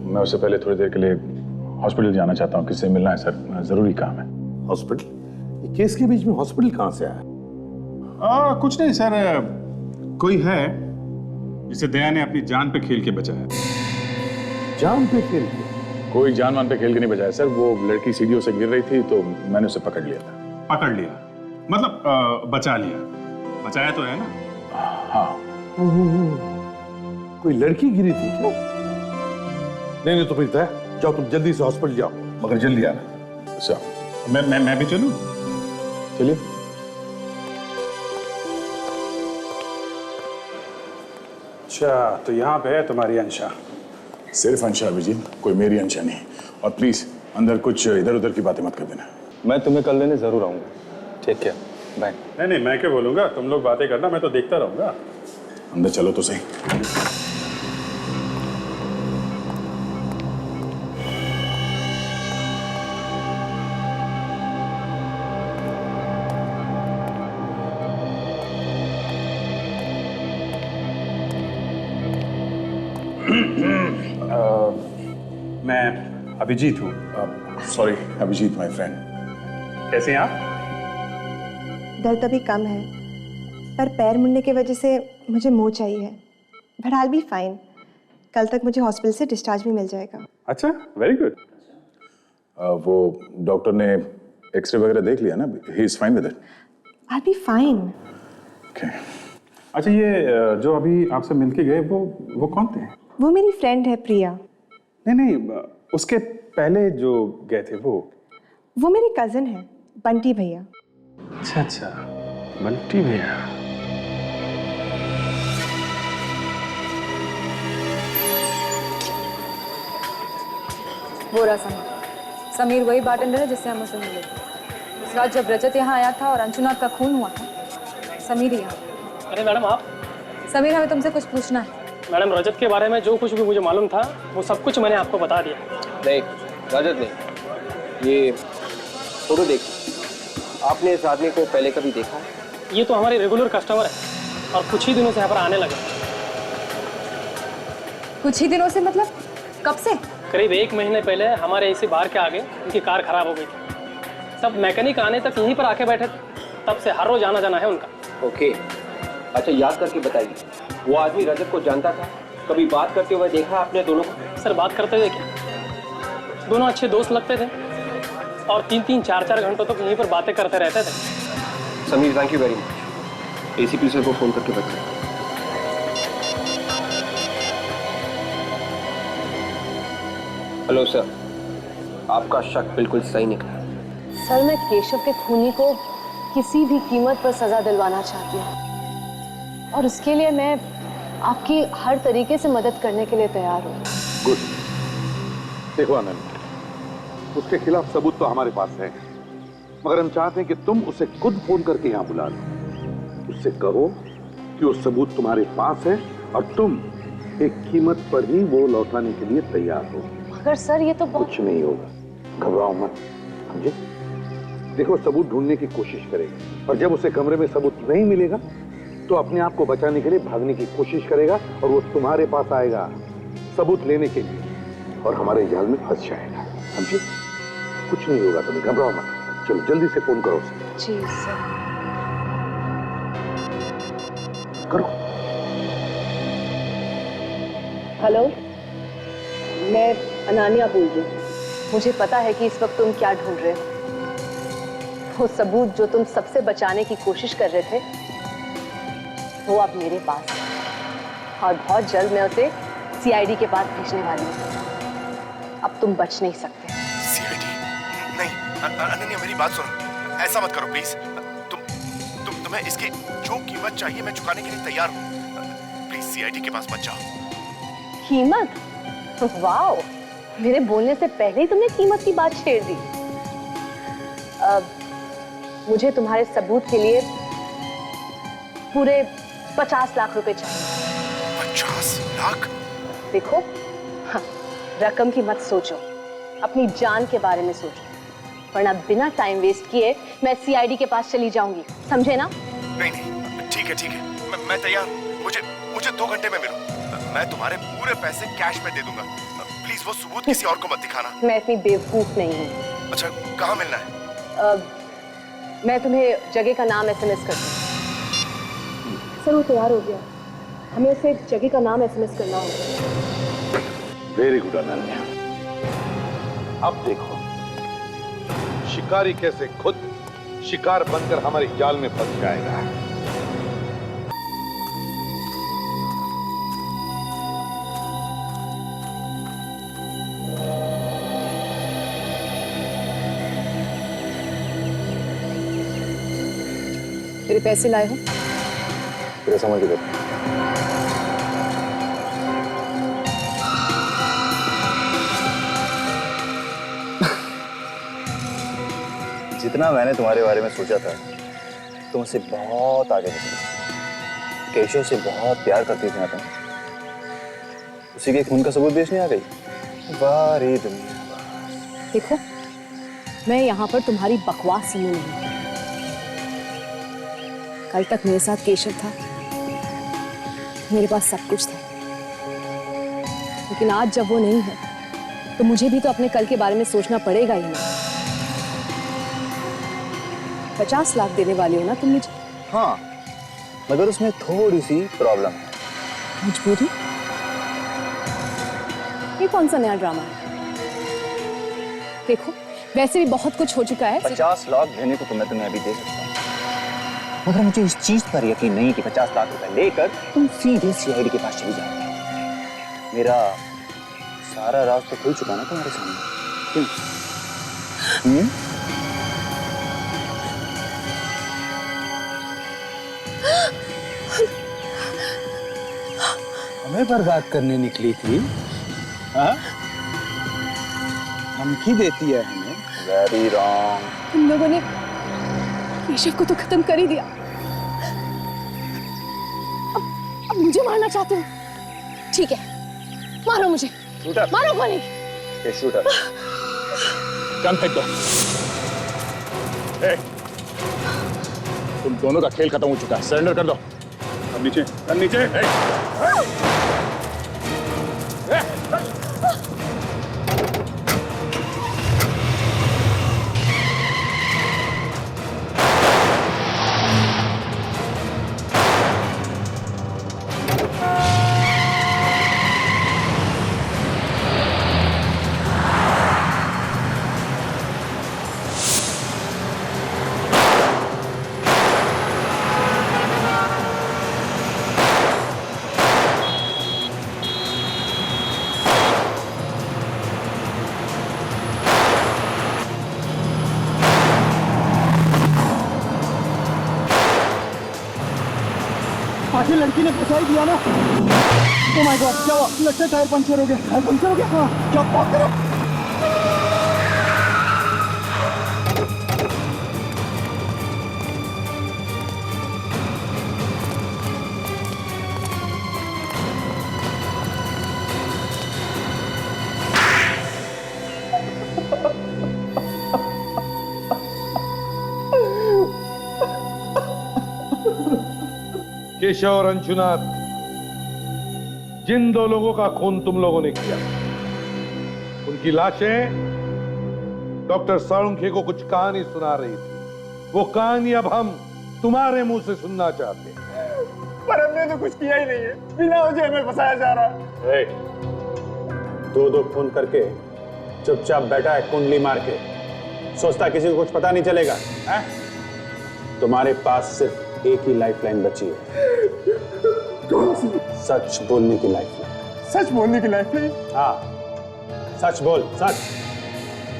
मैं उससे पहले थोड़ी देर के लिए हॉस्पिटल जाना चाहता हूँ। किससे मिलना है सर? जरूरी काम है। हॉस्पिटल? ये केस के बीच में हॉस्पिटल कहां से आया? कुछ नहीं सर, कोई है जिसे दया ने अपनी जान पे खेल के बचाया। जान पे खेल के? कोई जान मान पे खेल के नहीं बचाया सर। वो लड़की सीढ़ियों से गिर रही थी तो मैंने उसे पकड़ लिया था। पकड़ लिया मतलब बचा लिया। बचाया तो है ना? हाँ। कोई लड़की गिरी थी क्या? नहीं तो फिर तय जाओ, तुम जल्दी से हॉस्पिटल जाओ, मगर जल्दी आना। अच्छा, मैं भी चलूं? चलिए। अच्छा, तो यहाँ पे है तुम्हारी अंशा। सिर्फ अंशा अभिजीत, कोई मेरी अंशा नहीं। और प्लीज अंदर कुछ इधर उधर की बातें मत कर देना। मैं तुम्हें कल लेने जरूर आऊंगा। ठीक है, बाय। नहीं, मैं क्या बोलूंगा, तुम लोग बातें करना, मैं तो देखता रहूंगा। अंदर चलो तो सही। मैं अभिजीत हूँ। Sorry Abhijit, my friend. कैसे हैं आप? दर्द अभी कम है, पर पैर मुड़ने की वजह से मुझे मोह चाहिए। But I will be fine. कल तक मुझे हॉस्पिटल से डिस्चार्ज भी मिल जाएगा। अच्छा, वेरी गुड। वो डॉक्टर ने एक्सरे वगैरह देख लिया ना? He is fine with it. I will be fine. Okay. अच्छा, ये जो अभी आपसे मिलके गए वो कौन थे? वो मेरी फ्रेंड है प्रिया। नहीं, उसके पहले जो गए थे वो मेरी कजन है, बंटी भैया। अच्छा, बंटी भैया। वो रहा समीर वही बार्टेंडर है जिससे हम उसे मिले थे। उस रात जब रजत यहाँ आया था और अंशुनाथ का खून हुआ था, समीर ही यहाँ। अरे मैडम आप? समीर, हमें तुमसे कुछ पूछना है। मैडम, रजत के बारे में जो कुछ भी मुझे मालूम था वो सब कुछ मैंने आपको बता दिया। नहीं, रजत नहीं, ये फोटो देखिए, आपने इस आदमी को पहले कभी देखा है? ये तो हमारे रेगुलर कस्टमर है और कुछ ही दिनों से यहाँ पर आने लगे। कुछ ही दिनों से मतलब कब से? करीब 1 महीने पहले हमारे इसी बार के आगे उनकी कार खराब हो गई थी। सब मैकेनिक आने तक यहीं पर आके बैठे थे, तब से हर रोज आना जाना है उनका। ओके, अच्छा याद करके बताइए, वो आदमी रजत को जानता था? कभी बात करते हुए देखा आपने दोनों को? सर बात करते हुए क्या, दोनों अच्छे दोस्त लगते थे और 3-3, 4-4 घंटों तक यहीं पर बातें करते रहते थे। Sameer, thank you very much. ACP sir को फोन करके बताइए। हेलो सर, आपका शक बिल्कुल सही निकला। सर, मैं केशव के खूनी को किसी भी कीमत पर सजा दिलवाना चाहती हूँ और उसके लिए मैं आपकी हर तरीके से मदद करने के लिए तैयार हूँ। गुड। देखो आनंद, उसके खिलाफ सबूत तो हमारे पास है, मगर हम चाहते हैं कि तुम उसे खुद फोन करके यहाँ बुला लो। उससे कहो कि वो सबूत तुम्हारे पास है और तुम एक कीमत पर ही वो लौटाने के लिए तैयार हो। मगर सर, ये तो बहुत... कुछ नहीं होगा, घबराओ मत, समझे? देखो, सबूत ढूंढने की कोशिश करेगा और जब उसे कमरे में सबूत नहीं मिलेगा तो अपने आप को बचाने के लिए भागने की कोशिश करेगा और वो तुम्हारे पास आएगा सबूत लेने के लिए और हमारे जाल में फंस जाएगा, समझे? कुछ नहीं होगा, तुम्हें घबराओ मत। चलो जल्दी से फोन करो उसे। जी सर। करो। हेलो, मैं अनान्या बोल रही हूँ। मुझे पता है कि इस वक्त तुम क्या ढूंढ रहे हो। वो सबूत जो तुम सबसे बचाने की कोशिश कर रहे थे, वो अब मेरे पास है और बहुत जल्द मैं उसे सीआईडी के पास भेजने वाली हूँ। अब तुम बच नहीं सकते। सीआईडी? नहीं, अनन्या मेरी बात सुनो, ऐसा मत करो प्लीज। तुम्हें इसकी जो कीमत चाहिए मैं चुकाने के लिए तैयार हूँ। प्लीज सीआईडी के पास मत जाओ। कीमत? वाओ, मेरे बोलने से पहले ही तुमने कीमत की बात छेड़ दी। मुझे तुम्हारे सबूत के लिए पूरे 50 लाख रुपए चाहिए। 50 लाख? देखो, हाँ, रकम की मत सोचो, अपनी जान के बारे में सोचो, वरना बिना टाइम वेस्ट किए मैं सीआईडी के पास चली जाऊंगी, समझे ना? नहीं नहीं, ठीक है, मैं तैयार हूँ। मुझे 2 घंटे में मिलो, मैं तुम्हारे पूरे पैसे कैश में दे दूंगा। प्लीज वो सबूत किसी और को मत दिखाना। मैं इतनी बेवकूफ नहीं हूँ। अच्छा, कहाँ मिलना है? मैं तुम्हें जगह का नाम एसएमएस कर दूँ। सर, वो तैयार हो गया, हमें उसे एक जगह का नाम एसएमएस करना होगा। Very good Ananya. अब देखो शिकारी कैसे खुद शिकार बनकर हमारे जाल में फंस जाएगा। तेरे पैसे लाए हो? तेरा सामान किधर? जितना मैंने तुम्हारे बारे में सोचा था, तुम उससे बहुत आगे निकली। केशव से बहुत प्यार करती थी ना तुम, उसी के खून का सबूत बेचने आ गई। वाह रे दुनिया। देखो, मैं यहाँ पर तुम्हारी बकवास सुनने नहीं। कल तक मेरे साथ केशव था, मेरे पास सब कुछ था, लेकिन आज जब वो नहीं है तो मुझे भी तो अपने कल के बारे में सोचना पड़ेगा ही ना। 50 लाख देने वाली हो ना तुम मुझे? हाँ, मगर उसमें थोड़ी सी प्रॉब्लम है। मजबूरी? ये कौन सा नया ड्रामा है? देखो, वैसे भी बहुत कुछ हो चुका है। 50 लाख देने को तो मैं तुम्हें अभी दे सकता हूँ, मगर मुझे इस चीज पर यकीन नहीं कि 50 लाख रुपए लेकर तुम सीधे सीआईडी के पास चली जाओगे। मेरा सारा राज तो खुल चुका ना तुम्हारे सामने, क्यों? हमें बर्बाद करने निकली थी? हाँ? धमकी देती है हमें? Very wrong. तुम लोगों ने केशव को तो खत्म कर ही दिया, अब मुझे मारना चाहते हो? ठीक है, मारो मुझे, मारो गोली। शूटर। गन फेंक दो। ए, तुम दोनों का खेल खत्म हो चुका है, सरेंडर कर दो। अब नीचे, अब नीचे। आखिर लड़की ने फंसा ही दिया ना। ओह माय गॉड, क्या हुआ? लगता है टायर पंचर हो गया। टायर पंचर हो गया? हाँ, क्या बात कर रहे हो? केशव और अंशुनाथ, जिन दो लोगों का खून तुम लोगों ने किया, उनकी लाशें डॉक्टर साळुंखे को कुछ कहानी सुना रही थी। वो कहानी अब हम तुम्हारे मुंह से सुनना चाहते हैं। पर हमने तो कुछ किया ही नहीं है, बिना वजह हमें फंसाया जा रहा है। दो खून करके चुपचाप बैठा है कुंडली मार के, सोचता किसी को कुछ पता नहीं चलेगा है? तुम्हारे पास सिर्फ एक ही लाइफलाइन बची है। सच बोलने की लाइफलाइन। सच बोलने की लाइफलाइन? हाँ, सच बोल, सच।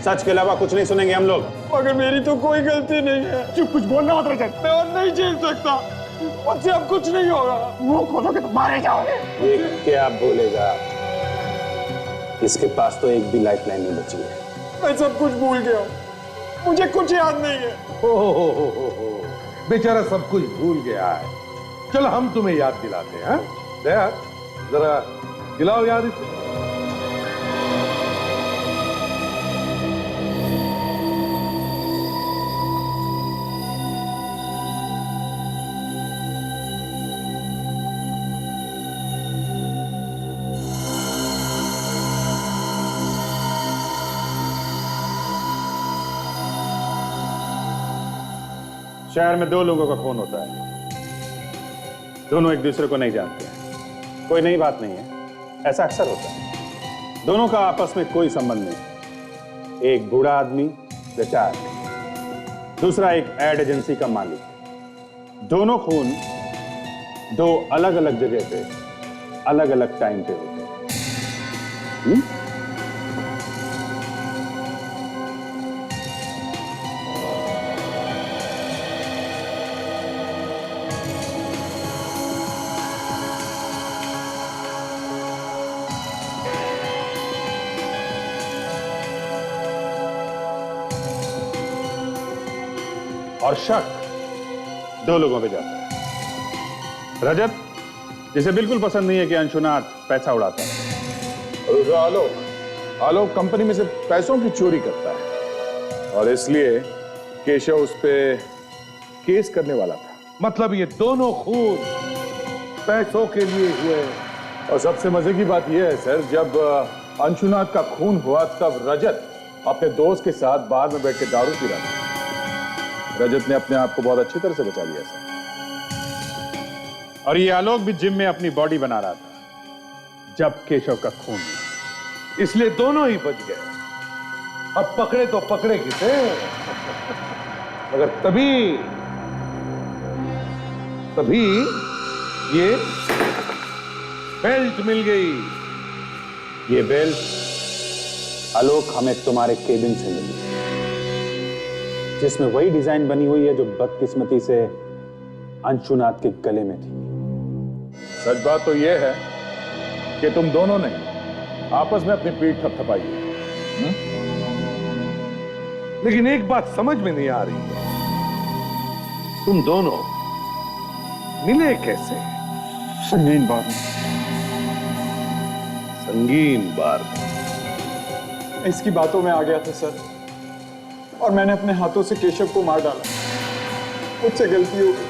सच के अलावा कुछ नहीं सुनेंगे हम लोग। मगर मेरी तो कोई गलती नहीं है। चुप, कुछ बोलना मत रजत। मैं और नहीं झेल सकता, मुझसे अब कुछ नहीं होगा। मुंह खोलोगे तो मारे जाओगे। ये क्या बोलेगा? इसके पास तो एक भी लाइफलाइन नहीं बची है। मैं सब कुछ भूल गया हूँ, मुझे कुछ याद नहीं है। हो, बेचारा सब कुछ भूल गया है। चलो हम तुम्हें याद दिलाते हैं। दया, जरा दिलाओ याद इसे। शहर में दो लोगों का खून होता है, दोनों एक दूसरे को नहीं जानते हैं। कोई नई बात नहीं है, ऐसा अक्सर होता है। दोनों का आपस में कोई संबंध नहीं। एक बूढ़ा आदमी रिटायर्ड, दूसरा एक एड एजेंसी का मालिक। दोनों खून दो अलग अलग जगह पे अलग अलग टाइम पे होते हैं। और शक दो लोगों पे जाता है। रजत, जिसे बिल्कुल पसंद नहीं है कि अंशुनाथ पैसा उड़ाता है। आलोक कंपनी में से पैसों की चोरी करता है और इसलिए केशव उस पे केस करने वाला था। मतलब ये दोनों खून पैसों के लिए हुए। और सबसे मजे की बात यह है सर, जब अंशुनाथ का खून हुआ तब रजत अपने दोस्त के साथ बार में बैठ के दारू पी रहा था। रजत ने अपने आप को बहुत अच्छी तरह से बचा लिया सर। और ये आलोक भी जिम में अपनी बॉडी बना रहा था जब केशव का खून हुआ। इसलिए दोनों ही बच गए। अब पकड़े तो पकड़े किसे, मगर तभी ये बेल्ट मिल गई। ये बेल्ट आलोक हमें तुम्हारे केबिन से मिली, जिसमें वही डिजाइन बनी हुई है जो बदकिस्मती से अंशुनाथ के गले में थी। सच बात तो यह है कि तुम दोनों ने आपस में अपनी पीठ थपथपाई है। लेकिन एक बात समझ में नहीं आ रही है, तुम दोनों मिले कैसे? संगीन बार में। संगीन बार में? इसकी बातों में आ गया था सर। और मैंने अपने हाथों से केशव को मार डाला। मुझसे गलती हो गई,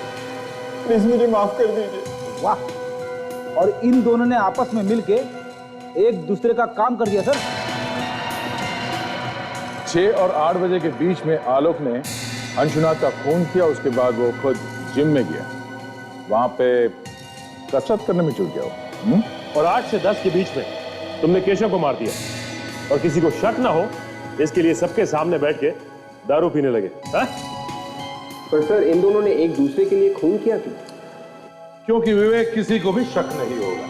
प्लीज मुझे माफ कर दीजिए। वाह, और इन दोनों ने आपस में मिलके एक दूसरे का काम कर दिया सर। 6 और 8 बजे के बीच में आलोक ने अंशुनाथ का खून किया। उसके बाद वो खुद जिम में गया, वहां पे कसरत करने में जुट गया वो। और 8 से 10 के बीच में तुमने केशव को मार दिया और किसी को शक ना हो इसके लिए सबके सामने बैठ के दारू पीने लगे। हा? पर सर इन दोनों ने एक दूसरे के लिए खून किया क्यों? क्योंकि विवेक किसी को भी शक नहीं होगा।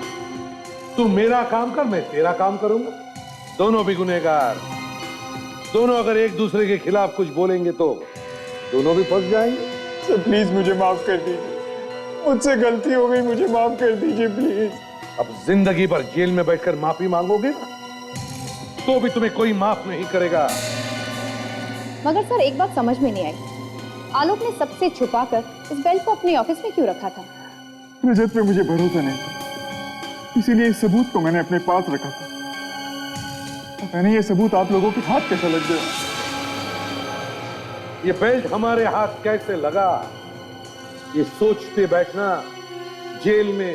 तू मेरा काम कर, मैं तेरा काम करूंगा, दोनों भी गुनहगार। दोनों अगर एक दूसरे के खिलाफ कुछ बोलेंगे तो दोनों भी फंस जाएंगे। सर प्लीज मुझे माफ कर दीजिए, मुझसे गलती हो गई, मुझे माफ कर दीजिए प्लीज। अब जिंदगी भर जेल में बैठकर माफी मांगोगे ना, तो भी तुम्हें कोई माफ नहीं करेगा। मगर सर एक बात समझ में नहीं आई, आलोक ने सबसे छुपाकर इस बेल्ट को अपने ऑफिस में क्यों रखा था? रजत पे मुझे भरोसा नहीं था, इसीलिए इस सबूत को मैंने अपने पास रखा था। पता नहीं ये सबूत आप लोगों के हाथ कैसा लग गया। ये बेल्ट हमारे हाथ कैसे लगा, ये सोचते बैठना जेल में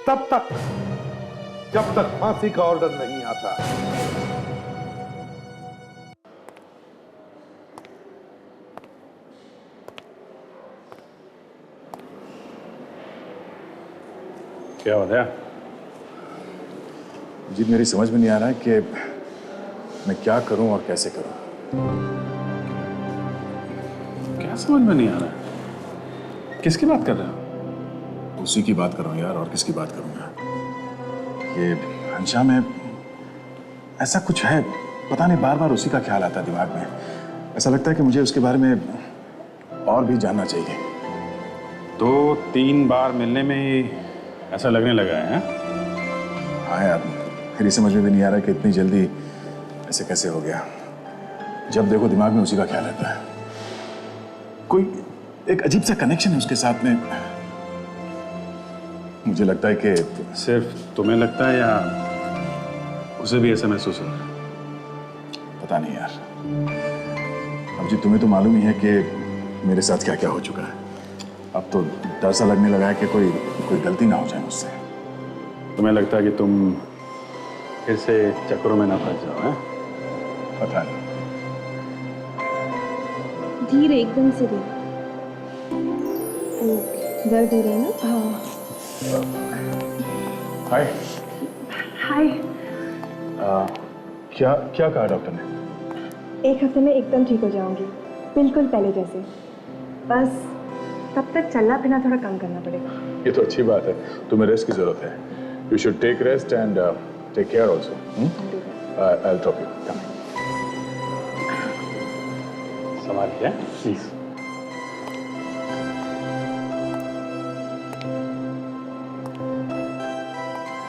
तब तक जब तक फांसी का ऑर्डर नहीं आता। क्या हो गया? जी मेरी समझ में नहीं आ रहा है कि मैं क्या करूं और कैसे करूं। क्या समझ में नहीं आ रहा है? किसकी बात कर रहे हो? उसी की बात कर रहा हूं यार, और किसकी बात करूंगा। ये हंशा में ऐसा कुछ है, पता नहीं, बार बार उसी का ख्याल आता है दिमाग में। ऐसा लगता है कि मुझे उसके बारे में और भी जानना चाहिए। 2-3 बार मिलने में ही ऐसा लगने लगा है? हाँ यार, मेरी समझ में भी नहीं आ रहा कि इतनी जल्दी ऐसे कैसे हो गया। जब देखो दिमाग में उसी का ख्याल रहता है। कोई एक अजीब सा कनेक्शन है उसके साथ में। मुझे लगता है कि सिर्फ तुम्हें लगता है या उसे भी ऐसा महसूस हो रहा है? पता नहीं यार। अब जी तुम्हें तो मालूम ही है कि मेरे साथ क्या क्या हो चुका है। अब तो डर सा लगने लगा है कि कोई गलती ना हो जाए मुझसे। तुम्हें लगता है कि तुम फिर से चक्करों में ना फंस जाओ? है पता नहीं। धीरे, एकदम से धीरे। दर्द हो रहा है ना? हाँ। हाय। हाय। क्या कहा डॉक्टर ने? 1 हफ्ते में एकदम ठीक हो जाऊंगी, बिल्कुल पहले जैसे। बस तब तक चलना फिरना थोड़ा कम करना पड़ेगा। ये तो अच्छी बात है, तुम्हें रेस्ट की जरूरत है। You should take rest and take care also. I will drop you. संभाल के प्लीज।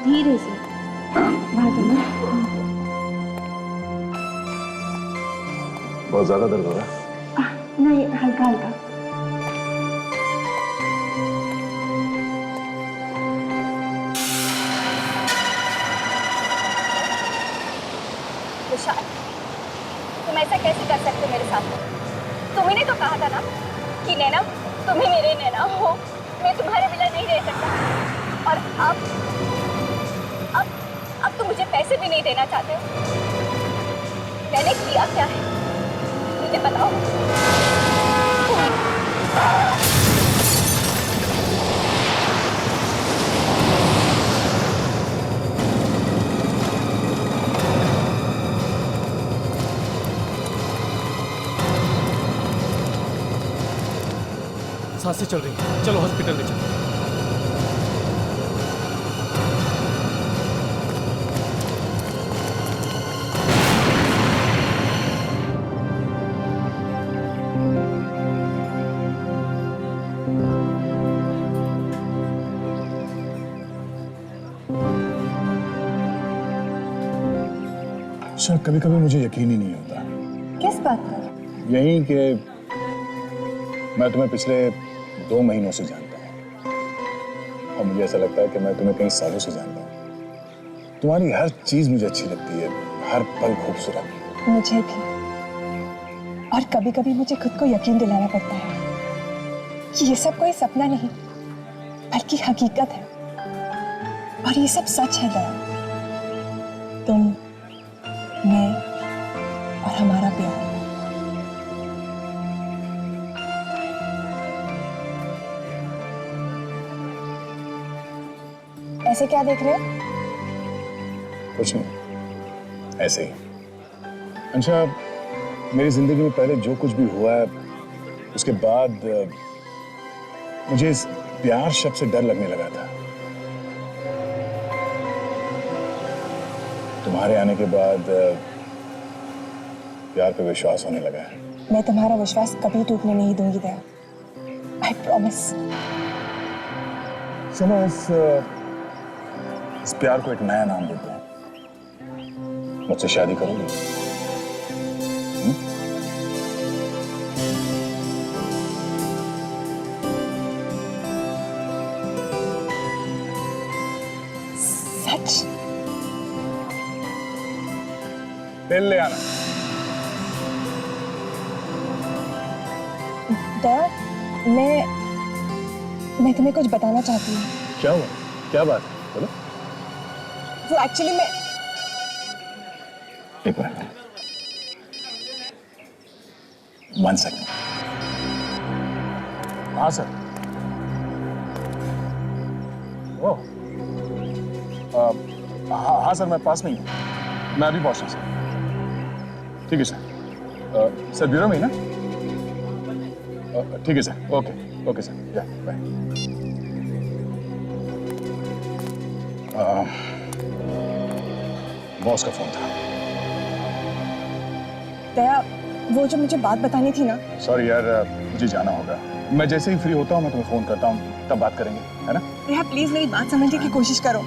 धीरे से। बहुत ज्यादा दर्द हो रहा है? नहीं, हल्का हल्का। विशाल, तुम ऐसा कैसे कर सकते हो मेरे साथ? तुम्ही ने तो कहा था ना कि नैना, तुम्हें मेरे नैना हो, मैं तुम्हारे बिना नहीं रह सकता। और अब तुम मुझे पैसे भी नहीं देना चाहते हो। मैंने किया क्या है मुझे बताओ। सांसें चल रही हैं, चलो हॉस्पिटल ले चलो। सर कभी कभी मुझे यकीन ही नहीं होता। किस बात पर? यही कि मैं तुम्हें पिछले 2 महीनों से जानता हूँ और मुझे ऐसा लगता है कि मैं तुम्हें कई सालों से जानता हूँ। तुम्हारी हर चीज मुझे अच्छी लगती है, हर पल खूबसूरत। मुझे भी। और कभी कभी मुझे खुद को यकीन दिलाना पड़ता है कि ये सब कोई सपना नहीं बल्कि हकीकत है, और ये सब सच है दया। तुम, मैं और हमारा प्यार। ऐसे क्या देख रहे हो? कुछ नहीं, ऐसे ही। अच्छा, मेरी जिंदगी में पहले जो कुछ भी हुआ है उसके बाद मुझे इस प्यार शब्द से डर लगने लगा था। तुम्हारे आने के बाद प्यार पे विश्वास होने लगा है। मैं तुम्हारा विश्वास कभी टूटने नहीं दूंगी दया, आई प्रॉमिस। चलो इस प्यार को एक नया नाम देते हैं। मुझसे शादी करोगी? सच? बिल ले आना। दया, मैं तुम्हें कुछ बताना चाहती हूँ। क्या हुआ? क्या बात है? बोलो। वो एक्चुअली मैं एक मिनट, 1 सेकंड। हाँ सर। ओह, हाँ सर, मैं पास में ही हूँ। मैं अभी पहुंचा सर। ठीक है सर। सर ब्यूरो में ही ना? ठीक है सर। ओके ओके सर, या बाय। बॉस का फोन था। दया, वो जो मुझे बात बतानी थी ना। सॉरी यार, मुझे जाना होगा। मैं जैसे ही फ्री होता हूँ मैं तुम्हें फोन करता हूँ, तब बात करेंगे, है ना? दया प्लीज मेरी बात समझने की कोशिश करो।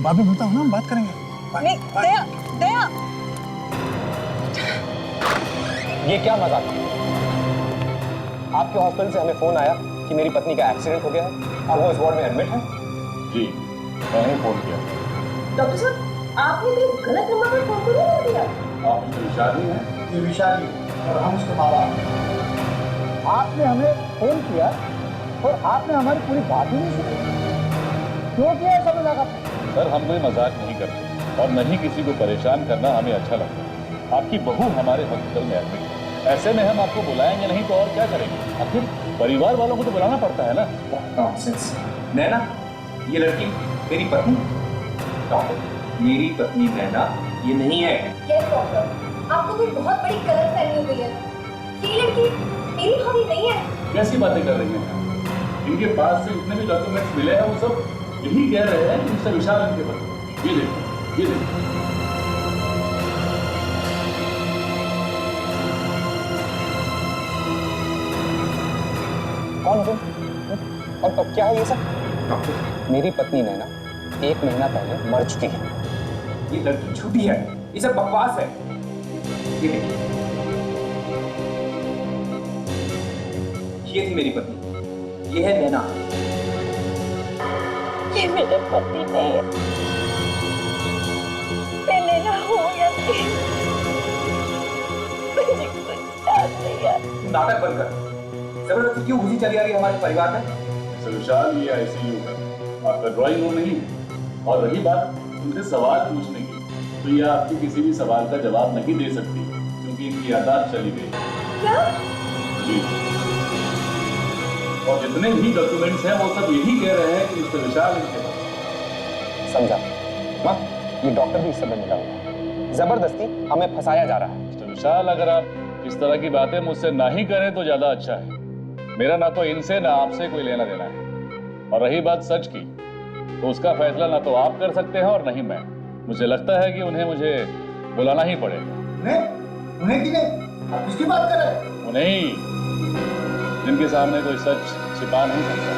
बाद में बोलता हूँ ना, हम बात करेंगे। नहीं दया, दया। ये क्या मजाक? आपके हॉस्पिटल से हमें फोन आया कि मेरी पत्नी का एक्सीडेंट हो गया है और वो इस वार्ड में एडमिट है। जी, मैंने फोन किया। डॉक्टर साहब, आपने भी गलत नंबर पर फोन क्यों कर दिया? आप उसके विशाली हैं? ये विशाली और हम उसके बाबा। आपने हमें फोन किया और आपने हमारी पूरी बात ही नहीं सुनी। क्यों किया ऐसा मजाक आपने? सर, हम कोई मजाक नहीं करते और नहीं किसी को परेशान करना हमें अच्छा लगता है। आपकी बहू हमारे हॉस्पिटल में एडमिट है, ऐसे में हम आपको बुलाएंगे नहीं तो और क्या करेंगे? आखिर परिवार वालों को तो बुलाना पड़ता है ना। नॉनसेंस। नैना, ये लड़की मेरी पत्नी? डॉक्टर, मेरी पत्नी नैना ये नहीं है। यस डॉक्टर, आपको कोई बहुत बड़ी गलतफहमी हो गई है। ये लड़की मेरी भाभी नहीं है। कैसी बातें कर रही हैं? इनके पास से जितने भी डॉक्यूमेंट्स मिले हैं वो सब यही कह रहे हैं कि मिस्टर विशाल इनके पति। ये देखो, ये देखो। कौन हो तुम? और क्या है ये सब? डॉक्टर, मेरी पत्नी नैना 1 महीना पहले मर चुकी है। ये लड़की झूठी है, ये सब बकवास है। ये देखिए, ये थी मेरी पत्नी, ये है नैना। ये मेरे पति नहीं है। मैं नैना हूँ या नहीं? मुझे कुछ याद नहीं है। नाटक बंद कर। जबरदस्ती क्यों घुसी चली आ रही है हमारे परिवार में? मिस्टर विशाल, ये आईसीयू है, आपका ड्राइंग रूम नहीं। और रही बात उनसे सवाल पूछने की, तो ये आपके किसी भी सवाल का जवाब नहीं दे सकती क्योंकि इनकी यादाश्त चली गई। क्या? जी, और जितने भी डॉक्यूमेंट्स हैं वो सब यही कह रहे हैं कि मिस्टर विशाल इनके पास। समझा? माँ, ये डॉक्टर भी इस समय मिला हुआ, जबरदस्ती हमें फंसाया जा रहा है। मिस्टर विशाल, अगर आप इस तरह की बातें मुझसे ना ही करें तो ज्यादा अच्छा है। मेरा ना तो इनसे ना आपसे कोई लेना देना है। और रही बात सच की, तो उसका फैसला ना तो आप कर सकते हैं और नहीं मैं। मुझे लगता है कि उन्हें मुझे बुलाना ही पड़ेगा। उन्हें किन्हें? आप किसकी बात कर रहे हैं? उन्हें ही, जिनके सामने कोई सच छिपा नहीं सकता।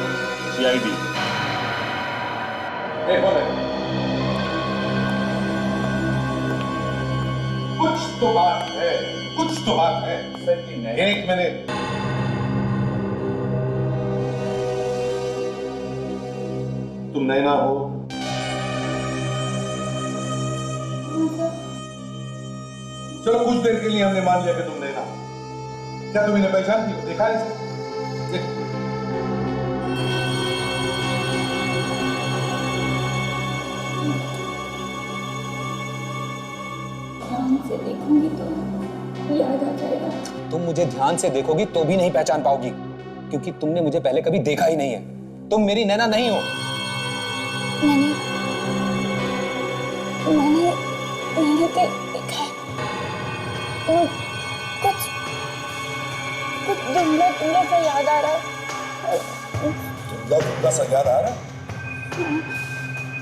सीआईडी। कुछ तो बात है, कुछ तो बात है। एक मिनट। तुम नैना हो? चलो कुछ देर के लिए हमने मान लिया कि तुम नैना। क्या तुम इन्हें पहचानती हो? देखा है इसे? देखो। ध्यान से देखूंगी तो याद आ जाएगा। तुम मुझे ध्यान से देखोगी तो भी नहीं पहचान पाओगी, क्योंकि तुमने मुझे पहले कभी देखा ही नहीं है। तुम मेरी नैना नहीं हो। मैंने देखा है। और कुछ धुंधला धुंधला सा याद आ रहा है। धुंधला धुंधला सा याद आ रहा है?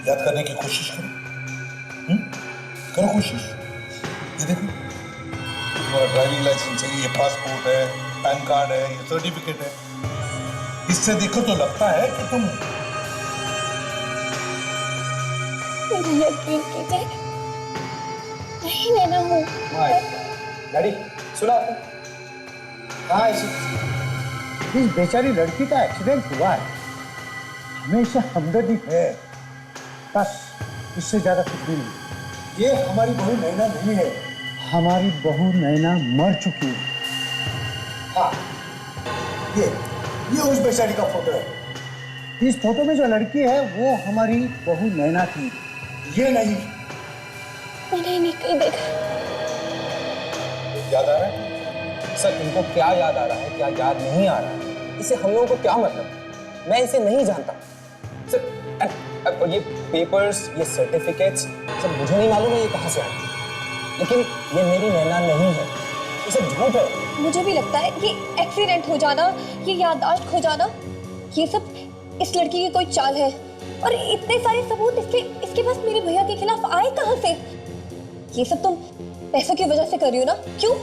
याद करने की कोशिश करो। करो कोशिश। ये देखो, तुम्हारा ड्राइविंग लाइसेंस है, ये पासपोर्ट है, पैन कार्ड है, ये सर्टिफिकेट है। इससे देखो तो लगता है कि तुम यकीन कीजिए, नहीं नैना हूँ। डैडी सुना आपने? हाँ, इस बेचारी लड़की का एक्सीडेंट हुआ है, हमेशा हमदर्दी है, बस इससे ज्यादा कुछ भी नहीं। ये हमारी बहू नैना नहीं है, हमारी बहू नैना मर चुकी है। हाँ, ये उस बेचारी का फोटो है। इस फोटो में जो लड़की है वो हमारी बहू नैना थी, ये नहीं। मैंने नहीं कहीं देखा। याद आ रहा है? सर, तुमको क्या याद आ रहा है, क्या याद नहीं आ रहा है, इससे हम लोगों को क्या मतलब? मैं इसे नहीं जानता सर। और ये पेपर्स, ये सर्टिफिकेट्स सब मुझे नहीं मालूम है ये कहाँ से आए, लेकिन ये मेरी नैना नहीं है, ये सब झूठ है। मुझे भी लगता है ये एक्सीडेंट हो जाना, ये याददाश्त खो जाना, ये सब इस लड़की की कोई चाल है। और इतने सारे सबूत इसके पास मेरे भैया के खिलाफ आए कहाँ से? ये सब तुम पैसों की वजह से कर रही हो ना? क्यों?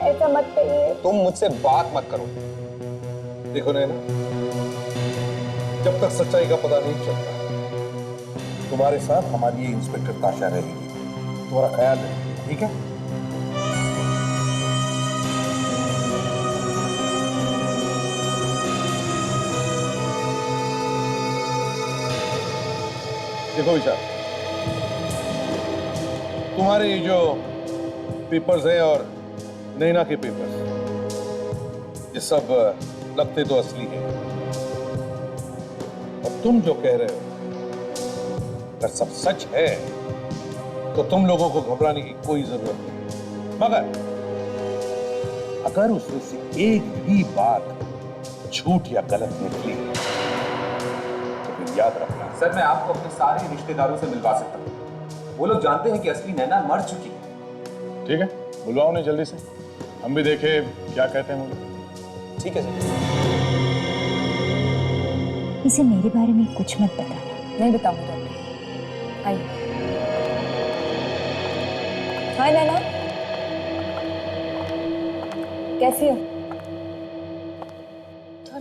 ऐसा मत करिए। तुम मुझसे बात मत करो। देखो नैना, जब तक सच्चाई का पता नहीं चलता, तुम्हारे साथ हमारी ये इंस्पेक्टर ताशा रहेगी। तुम्हारा ख्याल रखिए, ठीक है? देखो विशाल, तुम्हारे ये जो पेपर्स हैं और नैना के पेपर्स, ये सब लगते तो असली हैं। और तुम जो कह रहे हो अगर सब सच है तो तुम लोगों को घबराने की कोई जरूरत नहीं। मगर अगर उसमें से एक भी बात झूठ या गलत निकली तो फिर याद रखना। सर, मैं आपको अपने सारे रिश्तेदारों से मिलवा सकता हूँ। वो लोग जानते हैं कि असली नैना मर चुकी है। ठीक है, बुलवाओ उन्हें जल्दी से, हम भी देखें क्या कहते हैं मुझे। ठीक है सर। इसे मेरे बारे में कुछ मत बताना। नहीं बताऊंगा। आइए। हाय नैना, कैसी हो?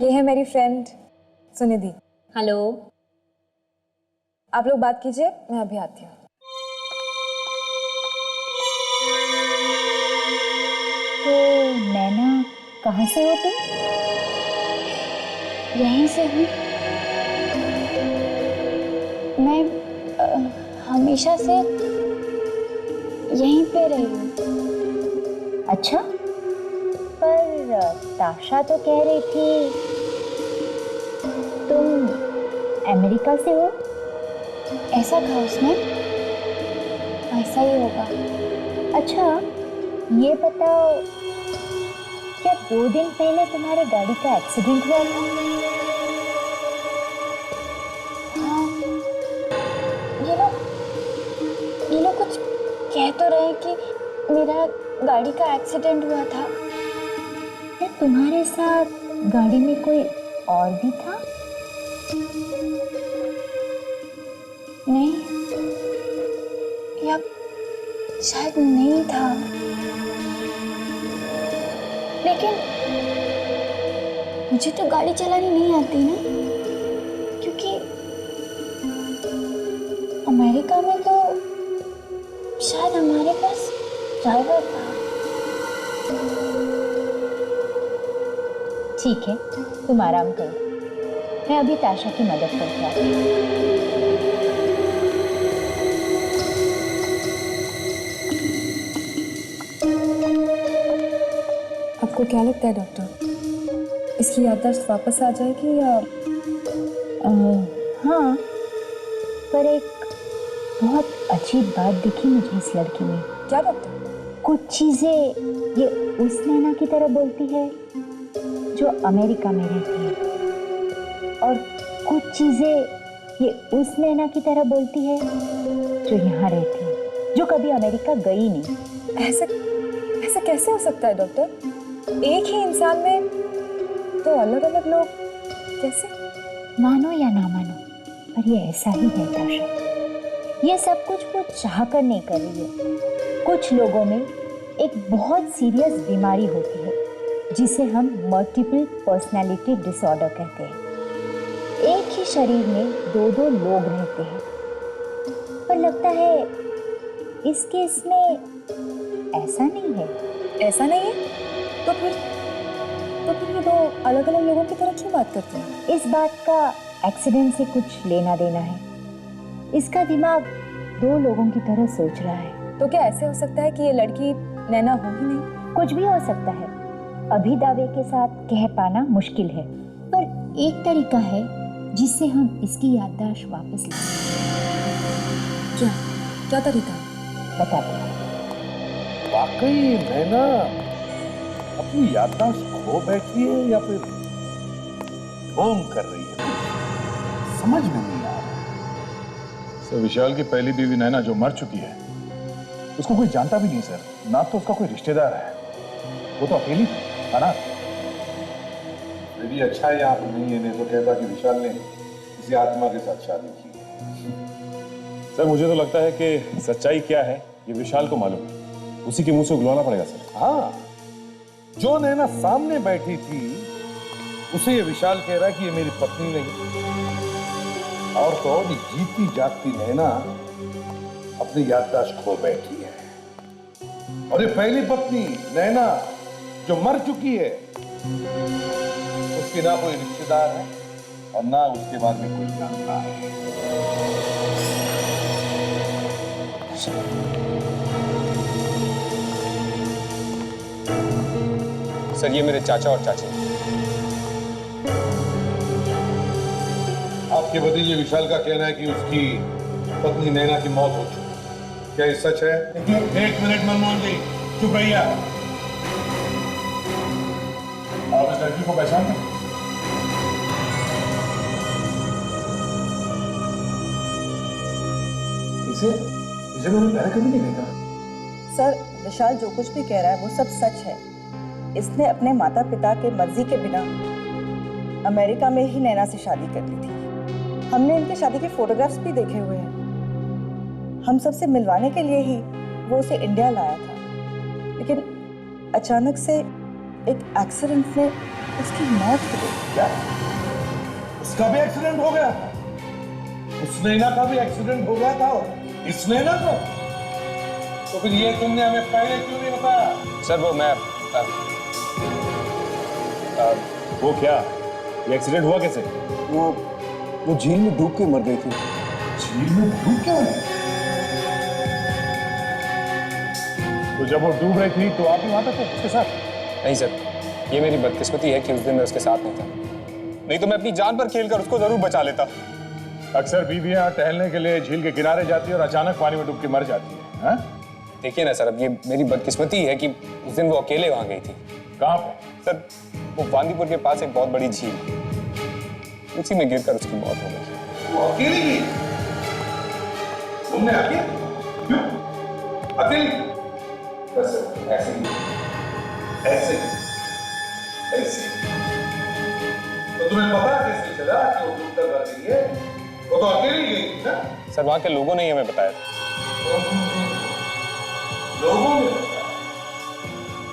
ये है मेरी फ्रेंड सुनिधि। हेलो। आप लोग बात कीजिए, मैं अभी आती हूँ। तो नैना, कहाँ से हो तुम? यहीं से हूँ। मैं हमेशा से यहीं पे रही हूँ। अच्छा, पर ताशा तो कह रही थी तुम अमेरिका से हो। ऐसा था उसने? ऐसा ही होगा। अच्छा, ये बताओ, क्या 2 दिन पहले तुम्हारे गाड़ी का एक्सीडेंट हुआ था? हाँ, ये लोग कुछ कह तो रहे कि मेरा गाड़ी का एक्सीडेंट हुआ था। क्या तुम्हारे साथ गाड़ी में कोई और भी था? नहीं, या शायद नहीं था। लेकिन मुझे तो गाड़ी चलानी नहीं आती ना, क्योंकि अमेरिका में तो शायद हमारे पास ड्राइवर था। ठीक है, तुम आराम करो, मैं अभी ताशा की मदद करके आती हूँ। आपको क्या लगता है डॉक्टर, इसकी याददाश्त वापस आ जाएगी या? हाँ, पर एक बहुत अजीब बात दिखी मुझे इस लड़की में। क्या डॉक्टर? कुछ चीजें ये उस नैना की तरह बोलती है जो अमेरिका में रहती है, और कुछ चीजें ये उस नैना की तरह बोलती है जो यहाँ रहती है, जो कभी अमेरिका गई नहीं। ऐसा कैसे हो सकता है डॉक्टर? एक ही इंसान में दो अलग अलग लोग कैसे? मानो या ना मानो, पर ये ऐसा ही है ताशा। ये सब कुछ वो चाह कर नहीं कर रही है। कुछ लोगों में एक बहुत सीरियस बीमारी होती है जिसे हम मल्टीपल पर्सनालिटी डिसऑर्डर कहते हैं। एक ही शरीर में दो दो लोग रहते हैं, पर लगता है इस केस में ऐसा नहीं है। ऐसा नहीं है? तो फिर ये दो अलग अलग लोगों की तरह क्यों बात करते हैं? इस बात का एक्सीडेंट से कुछ लेना देना है। इसका दिमाग दो लोगों की तरह सोच रहा है। तो क्या ऐसे हो सकता है कि ये लड़की नैना हो ही नहीं? कुछ भी हो सकता है, अभी दावे के साथ कह पाना मुश्किल है, पर एक तरीका है जिससे हम इसकी याददाश्त वापस ले सकते। क्या तरीका? बता दो। वाकई नैना अपनी याददाश्त खो बैठी है या फिर ढोंग कर रही है? समझ में नहीं आ रहा। सर, विशाल की पहली बीवी नैना जो मर चुकी है, उसको कोई जानता भी नहीं सर, ना तो उसका कोई रिश्तेदार है, वो तो अकेली है ना। मेरी अच्छा है आप नहीं है, नहीं तो कहता कि विशाल ने किसी आत्मा के साथ शादी की। सर मुझे तो लगता है कि सच्चाई क्या है ये विशाल को मालूम है, उसी के मुंह से उगलवाना पड़ेगा सर। हाँ, जो नैना सामने बैठी थी उसे ये विशाल कह रहा है कि ये मेरी पत्नी नहीं, और तो और जीती जागती नैना अपनी याददाश्त खो बैठी है। और ये पहली पत्नी नैना जो मर चुकी है, उसकी ना कोई रिश्तेदार है और ना उसके बारे में कोई जानता है। सर ये मेरे चाचा और चाची। आपके भतीजे विशाल का कहना है कि उसकी पत्नी नैना की मौत हो चुकी है। क्या ये सच है? एक मिनट मनमोहन जी, चुप रहिए। आप इस लड़की को पहचानते हैं? इसे मैंने पहले कभी नहीं देखा। सर, विशाल जो कुछ भी कह रहा है वो सब सच है। इसने अपने माता पिता के मर्जी के बिना अमेरिका में ही नैना से शादी कर ली थी। हमने इनके शादी के फोटोग्राफ्स भी देखे हुए हैं। हम सबसे मिलवाने के लिए ही वो उसे इंडिया लाया था, लेकिन अचानक से एक एक्सीडेंट में उसकी मौत हो गई। क्या? उसका भी एक्सीडेंट हो गया था? उस नैना का भी एक्सीडेंट हो गया था और इस नैना का? तो फिर ये तुमने हमें पहले क्यों नहीं बताया? सर वो मैं वो क्या, ये एक्सीडेंट हुआ कैसे? वो झील में डूब के मर गई थी। झील में डूब के? तो जब वो डूब रही थी तो आप भी वहां पे थे उसके साथ? नहीं सर, ये मेरी बदकिस्मती है कि उस दिन मैं उसके साथ नहीं था, नहीं तो मैं अपनी जान पर खेलकर उसको जरूर बचा लेता। अक्सर बीवियां टहलने के लिए झील के किनारे जाती है और अचानक पानी में डूब के मर जाती है। देखिए ना सर, अब ये मेरी बदकिस्मती है कि उस दिन वो अकेले वहां गई थी। कहाँ पे? सर वो बांदीपुर के पास एक बहुत बड़ी झील, उसी में गिरकर उसकी मौत हो गई। वो अकेली गई? तुमने अकेले? क्यों अकेली? बस ऐसे ही, ऐसे ही, ऐसे ही। तो तुम्हें पता कैसे चला कि वो डूब कर रह गई है? वो तो अकेली गई थी ना? सर वहां के लोगों ने ही हमें बताया था। लोगों ने बताया?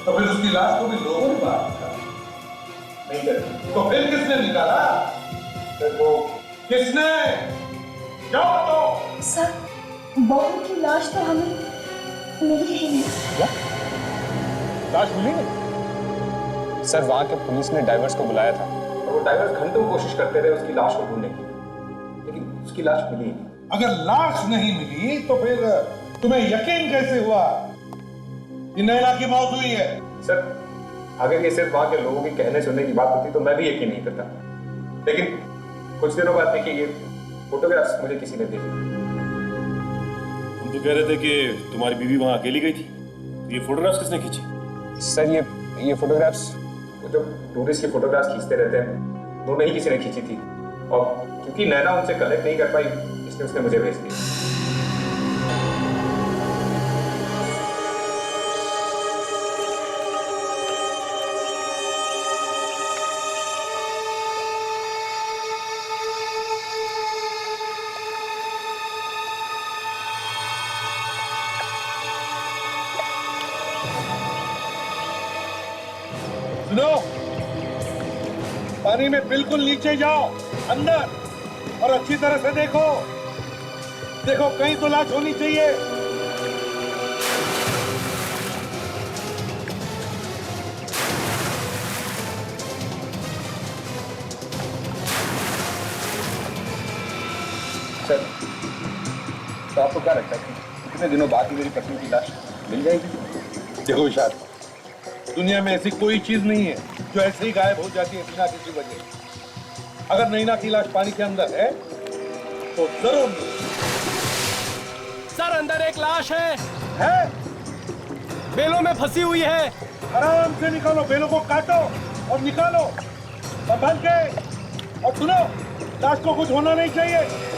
तो फिर उसकी लाश को भी लोगों ने मारा था? नहीं कर, तो फिर किसने निकाला? देखो किसने? जाओ तो। सर, बहू की लाश तो हमें मिली ही नहीं। क्या? लाश मिली नहीं? सर वहां के पुलिस ने डाइवर्स को बुलाया था और वो डाइवर्स घंटों कोशिश करते रहे उसकी लाश को ढूंढने की, लेकिन उसकी लाश मिली नहीं। अगर लाश नहीं मिली तो फिर तुम्हें यकीन कैसे हुआ कि नैना की मौत हुई है? सर अगर ये सिर्फ वहां के लोगों के कहने सुनने की बात होती तो मैं भी यकीन नहीं करता, लेकिन कुछ दिनों बाद देखिए ये फोटोग्राफ्स मुझे किसी ने भेजी। तुम तो कह रहे थे कि तुम्हारी बीवी वहां अकेली गई थी, तो ये फोटोग्राफ्स किसने खींची? सर ये फोटोग्राफ्स जो टूरिस्ट की फोटोग्राफ्स खींचते रहते हैं, उन्होंने ही किसी ने खींची थी, और क्योंकि नैना उनसे कनेक्ट नहीं कर पाई इसलिए उसने मुझे भेज दी। सुनो, पानी में बिल्कुल नीचे जाओ, अंदर, और अच्छी तरह से देखो। देखो कहीं तो लाश होनी चाहिए। सर, तो आपको क्या लगता है कि कितने दिनों बाद ही मेरी पत्नी की लाश मिल जाएगी? देखो विशाल, दुनिया में ऐसी कोई चीज नहीं है जो ऐसे ही गायब हो जाती है बिना किसी वजह। अगर नैना की लाश पानी के अंदर है तो जरूर सर अंदर एक लाश है? बेलों में फंसी हुई है। आराम से निकालो, बेलों को काटो और निकालो संभाल के। और सुनो, लाश को कुछ होना नहीं चाहिए।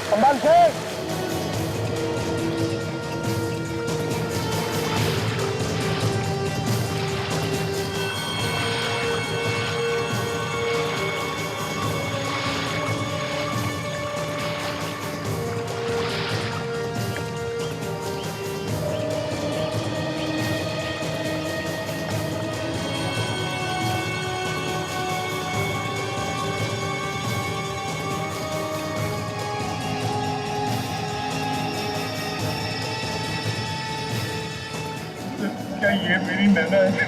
संभाल के। क्या ये मेरी नैना है?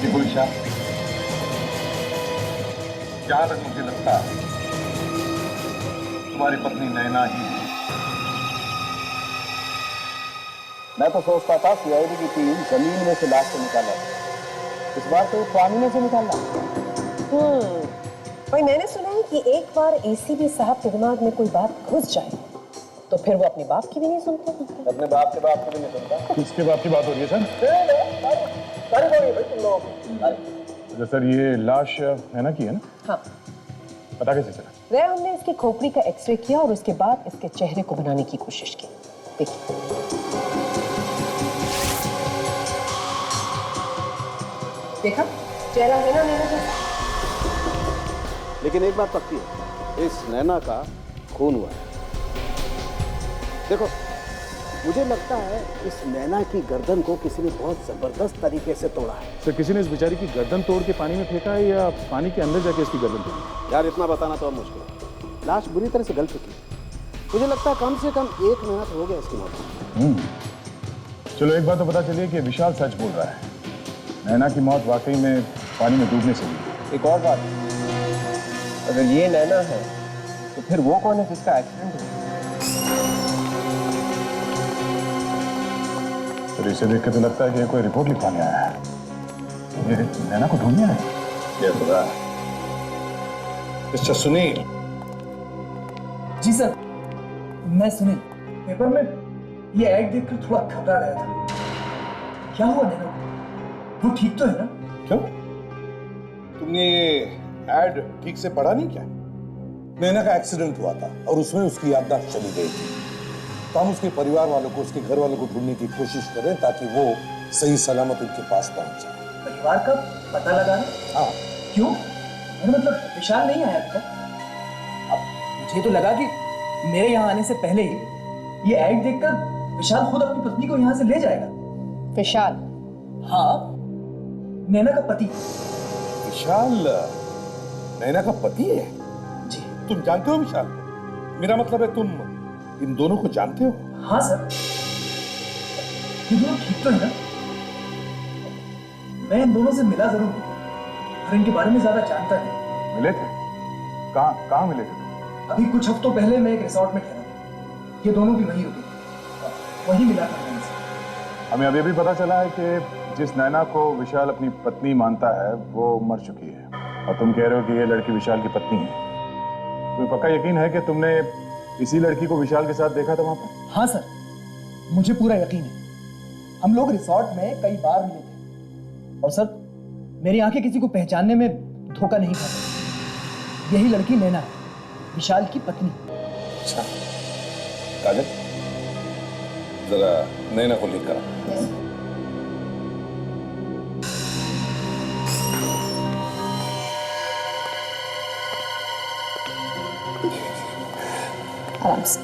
देखो ईशा, जहां तक मुझे लगता है तुम्हारी पत्नी नैना ही है। मैं तो सोचता था सीआईडी की टीम जमीन में से लाश को निकाला, इस बार तो पानी में से निकाला। भाई मैंने सुना है कि एक बार एसीपी साहब के दिमाग में कोई बात घुस जाए तो फिर वो अपने बाप की भी नहीं सुनते। अपने बाप के बाप को भी नहीं सुनता। किसके बाप की बात हो रही है सर? भाई तुम लोग। अच्छा सर, ये लाश नैना की है ना? हाँ। पता कैसे चला? वह हमने इसकी खोपड़ी का एक्सरे किया और उसके बाद इसके चेहरे को बनाने की कोशिश की। देखिए, देखा चेहरा है ना नैना जैसा। लेकिन एक बात पक्की है, इस नैना का खून हुआ है। देखो, मुझे लगता है इस नैना की गर्दन को किसी ने बहुत जबरदस्त तरीके से तोड़ा है। सर, किसी ने इस बेचारी की गर्दन तोड़ के पानी में फेंका है या पानी के अंदर जाके इसकी गर्दन तोड़ी? यार इतना बताना तो अब मुश्किल है। लाश बुरी तरह से गल चुकी है। मुझे लगता है कम से कम 1 महीना तो हो गया इसकी मौत। चलो एक बात तो पता चलिए कि विशाल सच बोल रहा है। नैना की मौत वाकई में पानी में डूबने से हुई। एक और बात, अगर ये नैना है तो फिर वो कौन है जिसका एक्सीडेंट हुआ? तो इसे देख के तो लगता है कि ये कोई रिपोर्ट लिखवाने आया है। ये नैना को ढूंढने आया है। ये तो मिस्टर सुनील। जी सर, मैं सुनील। पेपर में ये ऐड देखकर थोड़ा घबरा गया था। क्या हुआ नैना को? वो ठीक तो है ना? क्यों? तुमने ये ऐड ठीक से पढ़ा नहीं क्या? नैना का एक्सीडेंट हुआ था और उसमें उसकी याददाश्त चली गई थी। तो हम उसके परिवार वालों को, उसके घर वालों को ढूंढने की कोशिश करें ताकि वो सही सलामत उनके पास पहुंच जाए। परिवार का पता लगाना? हाँ। क्यों? मतलब विशाल नहीं आया था? अब मुझे तो लगा कि मेरे यहाँ आने से पहले ही ये ऐड देखकर विशाल खुद अपनी पत्नी को यहाँ से ले जाएगा। विशाल? हाँ, नैना का पति। विशाल नैना का पति है? जी। तुम जानते हो विशाल? मेरा मतलब है तुम इन दोनों को जानते हो? हाँ सर, ये दोनों ठीक तो है ना? मैं इन दोनों से मिला जरूर हूं, पर इनके बारे में ज्यादा जानता नहीं। मिले थे? कहाँ मिले थे? अभी कुछ हफ्तों पहले मैं एक रिसोर्ट में ठहरा था। ये दोनों भी वहीं रुके, वहीं मिला था इनसे। हमें अभी भी पता चला है कि जिस नैना को विशाल अपनी पत्नी मानता है वो मर चुकी है, और तुम कह रहे हो कि ये लड़की विशाल की पत्नी है। तुम्हें पक्का यकीन है कि तुमने इसी लड़की को विशाल के साथ देखा था वहां पर? हाँ सर, मुझे पूरा यकीन है। हम लोग रिसोर्ट में कई बार मिले थे, और सर मेरी आंखें किसी को पहचानने में धोखा नहीं खाती। यही लड़की नैना है, विशाल की पत्नी। अच्छा काजल, जरा नैना को लेकर आ। आराम से।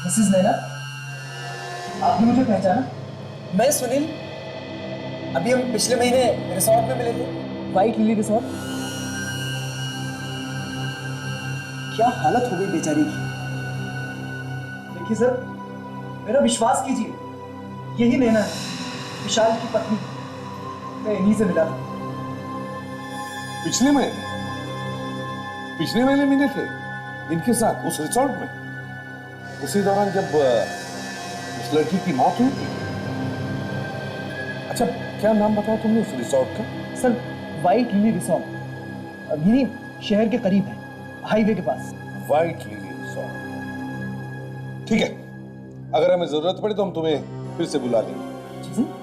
मिसेस नैना, आपने मुझे पहचाना? मैं सुनील। अभी हम पिछले महीने रिसोर्ट में मिले थे, व्हाइट लिली रिसोर्ट। क्या हालत हो गई बेचारी की। देखिए सर, मेरा विश्वास कीजिए, यही नैना है, विशाल की पत्नी। मैं इन्हीं से मिला था। पिछले महीने मिले थे इनके साथ उस रिसोर्ट में, उसी दौरान जब उस लड़की की मौत हुई थी। अच्छा, क्या नाम बताया तुमने उस रिसोर्ट का? सर, व्हाइट लिली रिसोर्ट, यही शहर के करीब है, हाईवे के पास। व्हाइट लिली रिसोर्ट, ठीक है। अगर हमें जरूरत पड़े तो हम तुम्हें फिर से बुला लेंगे।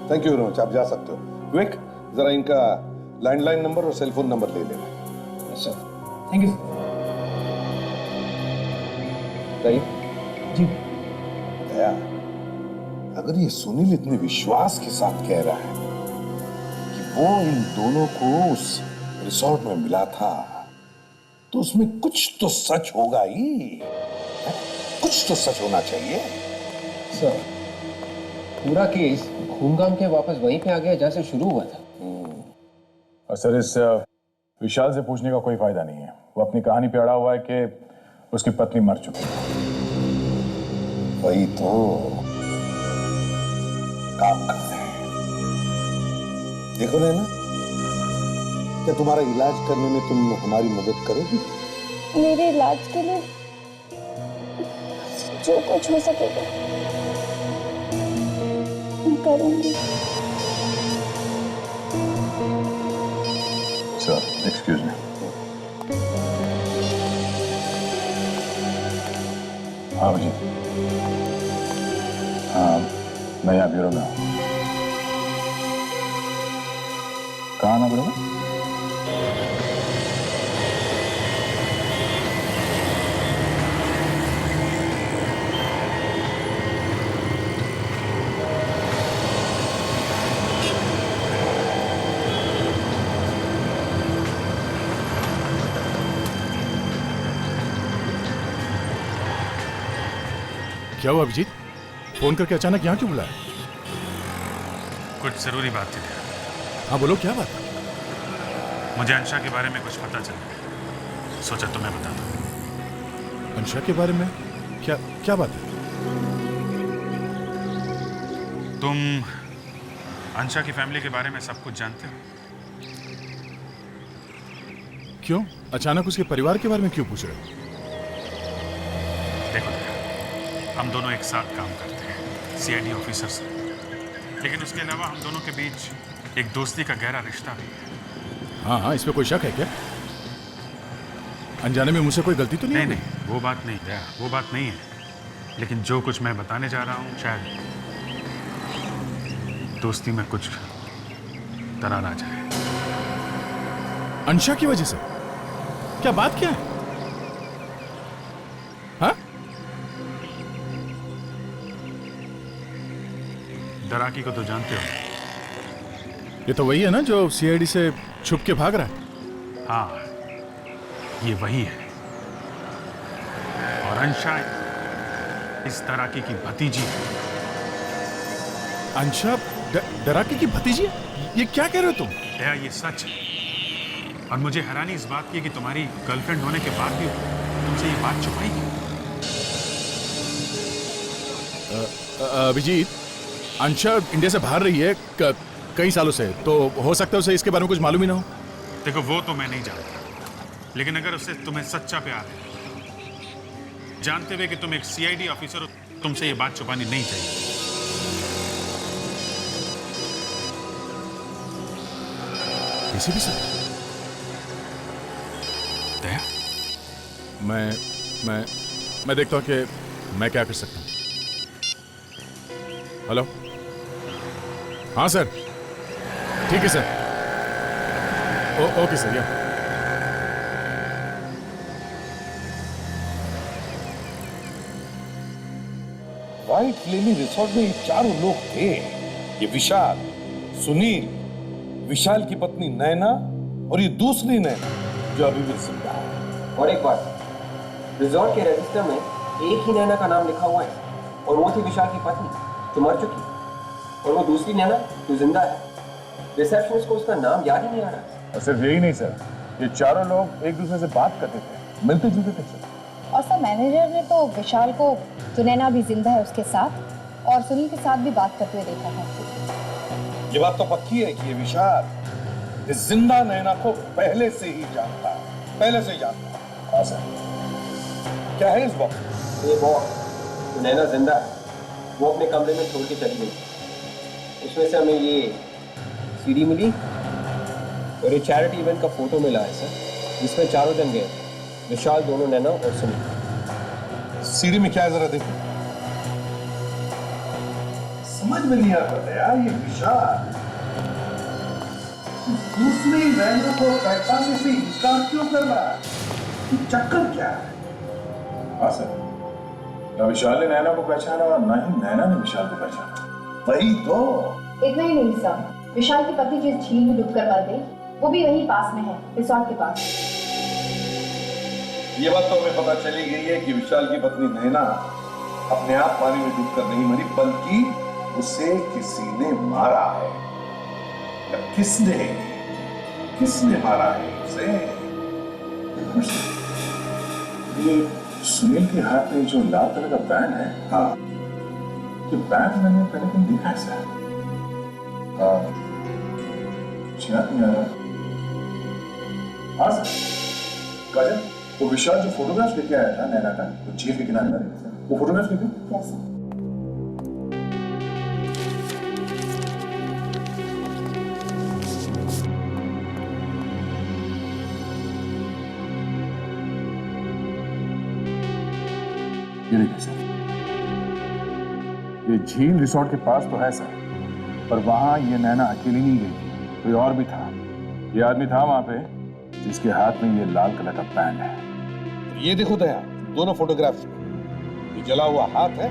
थैंक यू वेरी मच, आप जा सकते हो। विवेक, जरा इनका लैंडलाइन नंबर और सेल फोन नंबर ले लेना। अच्छा, थैंक यू जी। दया, अगर ये सुनील इतने विश्वास के साथ कह रहा है कि वो इन दोनों को उस रिसोर्ट में मिला था, तो उसमें कुछ तो सच होगा ही। कुछ तो सच होना चाहिए। सर, पूरा केस घूम घाम के वापस वहीं पे आ गया जहां से शुरू हुआ था। और सर, इस विशाल से पूछने का कोई फायदा नहीं है। वो अपनी कहानी पे अड़ा हुआ है कि उसकी पत्नी मर चुकी है। वही तो काम करते हैं। देखो नैना, क्या तुम्हारा इलाज करने में तुम हमारी मदद करोगी? मेरे इलाज के लिए जो कुछ हो सकेगा मैं करूंगी। Sir, excuse me. हाँ जी, हाँ, मैं यहाँ ब्यूरो में हूँ। कहाँ आना पड़ेगा? क्या हुआ अभिजीत? फोन करके अचानक यहाँ क्यों बुलाया? कुछ जरूरी बात थी। हाँ बोलो, क्या बात? मुझे अंशा के बारे में कुछ पता चला, सोचा तुम्हें बता दूं। अंशा के बारे में? क्या क्या बात है? तुम अंशा की फैमिली के बारे में सब कुछ जानते हो? क्यों अचानक उसके परिवार के बारे में क्यों पूछ रहे हो? देखो, हम दोनों एक साथ काम करते हैं, सीआईडी ऑफिसर से, लेकिन उसके अलावा हम दोनों के बीच एक दोस्ती का गहरा रिश्ता भी है। हाँ हाँ, इसमें कोई शक है क्या? अनजाने में मुझसे कोई गलती तो नहीं? नहीं, वो बात नहीं है, वो बात नहीं है। लेकिन जो कुछ मैं बताने जा रहा हूँ, शायद दोस्ती में कुछ दरार आ जाए। अंशा की वजह से? क्या बात क्या है? हाँ? दराकी को तो जानते हो। ये तो वही है ना जो सीआईडी से छुप के भाग रहा है? हाँ, ये वही है। और अंशा इस दराकी की भतीजी है। अंशा डराके की भतीजी, ये क्या कह रहे हो तुम? दया, ये सच है। और मुझे हैरानी इस बात की कि तुम्हारी गर्लफ्रेंड होने के बाद भी तुमसे ये बात छुपाई क्यों? अभिजीत, अंशा इंडिया से बाहर रही है कई सालों से, तो हो सकता है उसे इसके बारे में कुछ मालूम ही ना हो। देखो, वो तो मैं नहीं जानता, लेकिन अगर उससे तुम्हें सच्चा प्यार है, जानते हुए कि तुम एक सीआईडी ऑफिसर हो, तुमसे ये बात छुपानी नहीं चाहिए। एसीपी सर, दया, मैं देखता हूँ कि मैं क्या कर सकता हूँ। हेलो, हाँ सर, ठीक है सर। ओके सर, या व्हाइट लिली रिसोर्ट में ये चारों लोग थे। ये विशाल, सुनील, विशाल की पत्नी नैना और ये दूसरी नैना जो अभी भी जिंदा है। और एक बात, रिजॉर्ट के रजिस्टर में एक ही नैना का नाम लिखा हुआ है, और वो थी विशाल की पत्नी जो मर चुकी, और वो दूसरी नैना जो जिंदा है। रिसेप्शनिस्ट को उसका नाम याद ही नहीं आ रहा। और सिर्फ यही नहीं सर, ये चारों लोग एक दूसरे से बात करते थे, मिलते जुलते थे सर। और सर, मैनेजर ने तो विशाल को, जो नैना भी जिंदा है उसके साथ, और सुनील के साथ भी बात करते हुए देखा है। ये बात तो पक्की है कि ये विशाल इस जिंदा नैना को पहले से ही जानता है, पहले से ही जानता है। हाँ सर। क्या है इस बॉक्स? ये बॉक्स जो नैना जिंदा है वो अपने कमरे में छोड़ के चली गई। उसमें से हमें ये सीडी मिली और ये चैरिटी इवेंट का फोटो मिला है सर, जिसमें चारों जन गए, विशाल, दोनों नैना और सुनील। सीडी में क्या है जरा देखो। समझ में नहीं आता यार, ये विशाल दूसरी नैना को पहचानने से इंकार क्यों कर रहा है? चक्कर क्या है? हाँ सर, ना विशाल ने नैना को पहचाना और ना ही नैना ने विशाल को पहचाना। वही तो। इतना ही नहीं सर, विशाल की पत्नी जिस झील में डूबकर मर गई, वो भी वहीं पास में है, रिसोर्ट के पास। ये बात तो हमें पता चली गई है कि विशाल की पत्नी नैना अपने आप पानी में डूबकर नहीं मरी, बल्कि उसे किसी ने मारा है। किसने मारा है उसे? ये सुनील के हाथ में जो लाल कलर का बैंड है, हाँ, ये बैंड मैंने पहले कहीं देखा है सर। याद नहीं आ रहा। हाँ सर, काजल, वो विशाल जो फोटोग्राफ लेके आया था नैना का, वो झील के किनारे वाले, वो फोटोग्राफ लेके? Yes sir. ये देखिए सर, ये झील रिसोर्ट के पास तो है सर, पर वहां ये नैना अकेली नहीं गई थी, कोई और भी था। ये आदमी था वहां पे जिसके हाथ में ये लाल कलर का बैंड है। ये देखो दया, दोनों फोटोग्राफ्स में ये जला हुआ हाथ है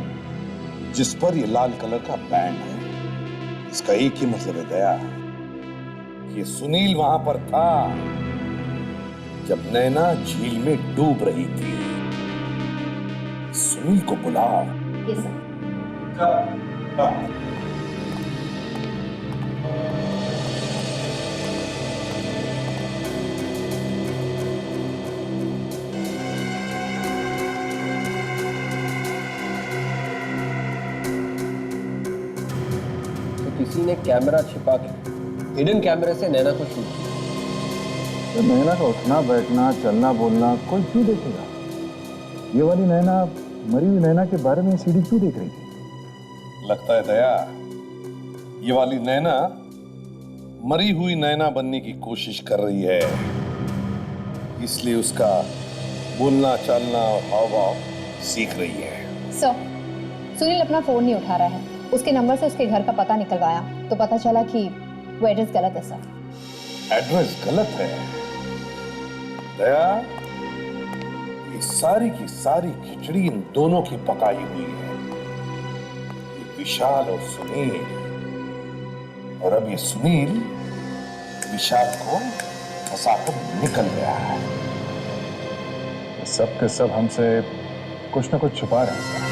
जिस पर ये लाल कलर का बैंड है। इसका एक ही मतलब है दया, कि सुनील वहां पर था जब नैना झील में डूब रही थी। सुनील को बुलाओ। Yes sir. किसी ने कैमरा छिपा के हिडन कैमरे से नैना को शूट किया। तो नैना का उठना बैठना, चलना बोलना कोई क्यों देखेगा? ये वाली नैना, मरी हुई नैना के बारे में सीडी क्यों देख रही थी? लगता है दया, ये वाली नैना मरी हुई नैना बनने की कोशिश कर रही है, इसलिए उसका बोलना, चालना और हाव भाव सीख रही है। सर, सुनील अपना फोन नहीं उठा रहा है। उसके नंबर से उसके घर का पता निकलवाया तो पता चला कि वो एड्रेस गलत है सर। एड्रेस गलत है? दया, ये सारी की सारी खिचड़ी इन दोनों की पकाई हुई है, ये विशाल और सुनील। और अब ये सुनील विशाल को फंसाकर निकल गया है। सब के सब हमसे कुछ ना कुछ छुपा रहे हैं सर।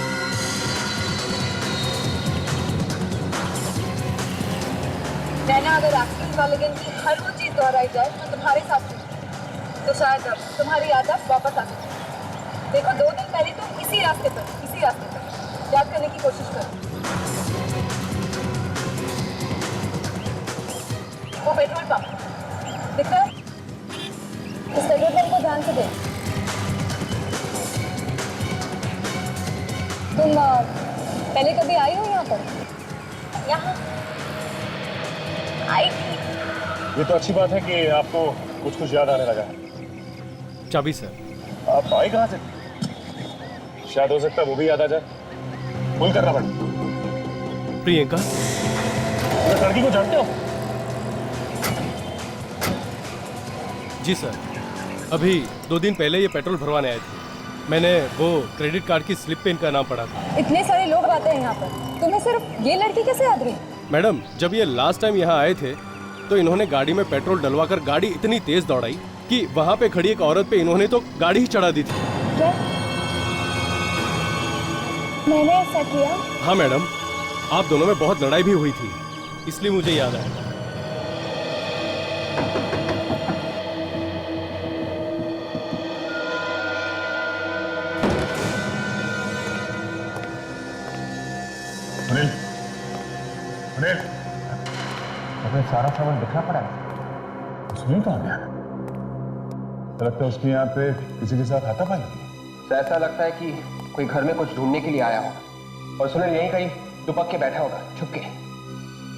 नैना अगर एक्सीडेंट वाले दिन की हर वो चीज दोहराई जाए तो तुम्हारे साथ भी, तो शायद अब तुम्हारी याददाश्त वापस आ सकती है। देखो 2 दिन पहले तुम इसी रास्ते पर याद करने की कोशिश करो। वो पेट्रोल पंप दिख रहा है? इस पेट्रोल पंप को ध्यान से देख। तुम पहले कभी आई हो यहाँ पर? यहाँ आई थी। ये तो अच्छी बात है कि आपको कुछ कुछ याद आने लगा है। चाबी सर। आप आए कहाँ से? शायद हो सकता है वो भी याद आ जाए। फोन करना पड़ेगा। प्रियंका, उस लड़की को जानते हो? जी सर, अभी 2 दिन पहले ये पेट्रोल भरवाने आए थे। मैंने वो क्रेडिट कार्ड की स्लिप पे इनका नाम पढ़ा था। इतने सारे लोग आते हैं यहाँ पर, तुम्हें सिर्फ ये लड़की कैसे याद रही? मैडम, जब ये लास्ट टाइम यहाँ आए थे तो इन्होंने गाड़ी में पेट्रोल डलवाकर गाड़ी इतनी तेज दौड़ाई कि वहाँ पे खड़ी एक औरत पे इन्होंने तो गाड़ी ही चढ़ा दी थी। क्या? मैंने ऐसा किया? हाँ मैडम, आप दोनों में बहुत लड़ाई भी हुई थी, इसलिए मुझे याद आया। अनिल, अनिल, अपने सारा सामान दिखा पड़ा है। सुनील कहाँ गया? तो लगता है उसके यहाँ पे किसी के साथ हाथापाई हुई। तो ऐसा लगता है कि कोई घर में कुछ ढूंढने के लिए आया होगा और सुनील यहीं कहीं दुपक के बैठा होगा छुप के।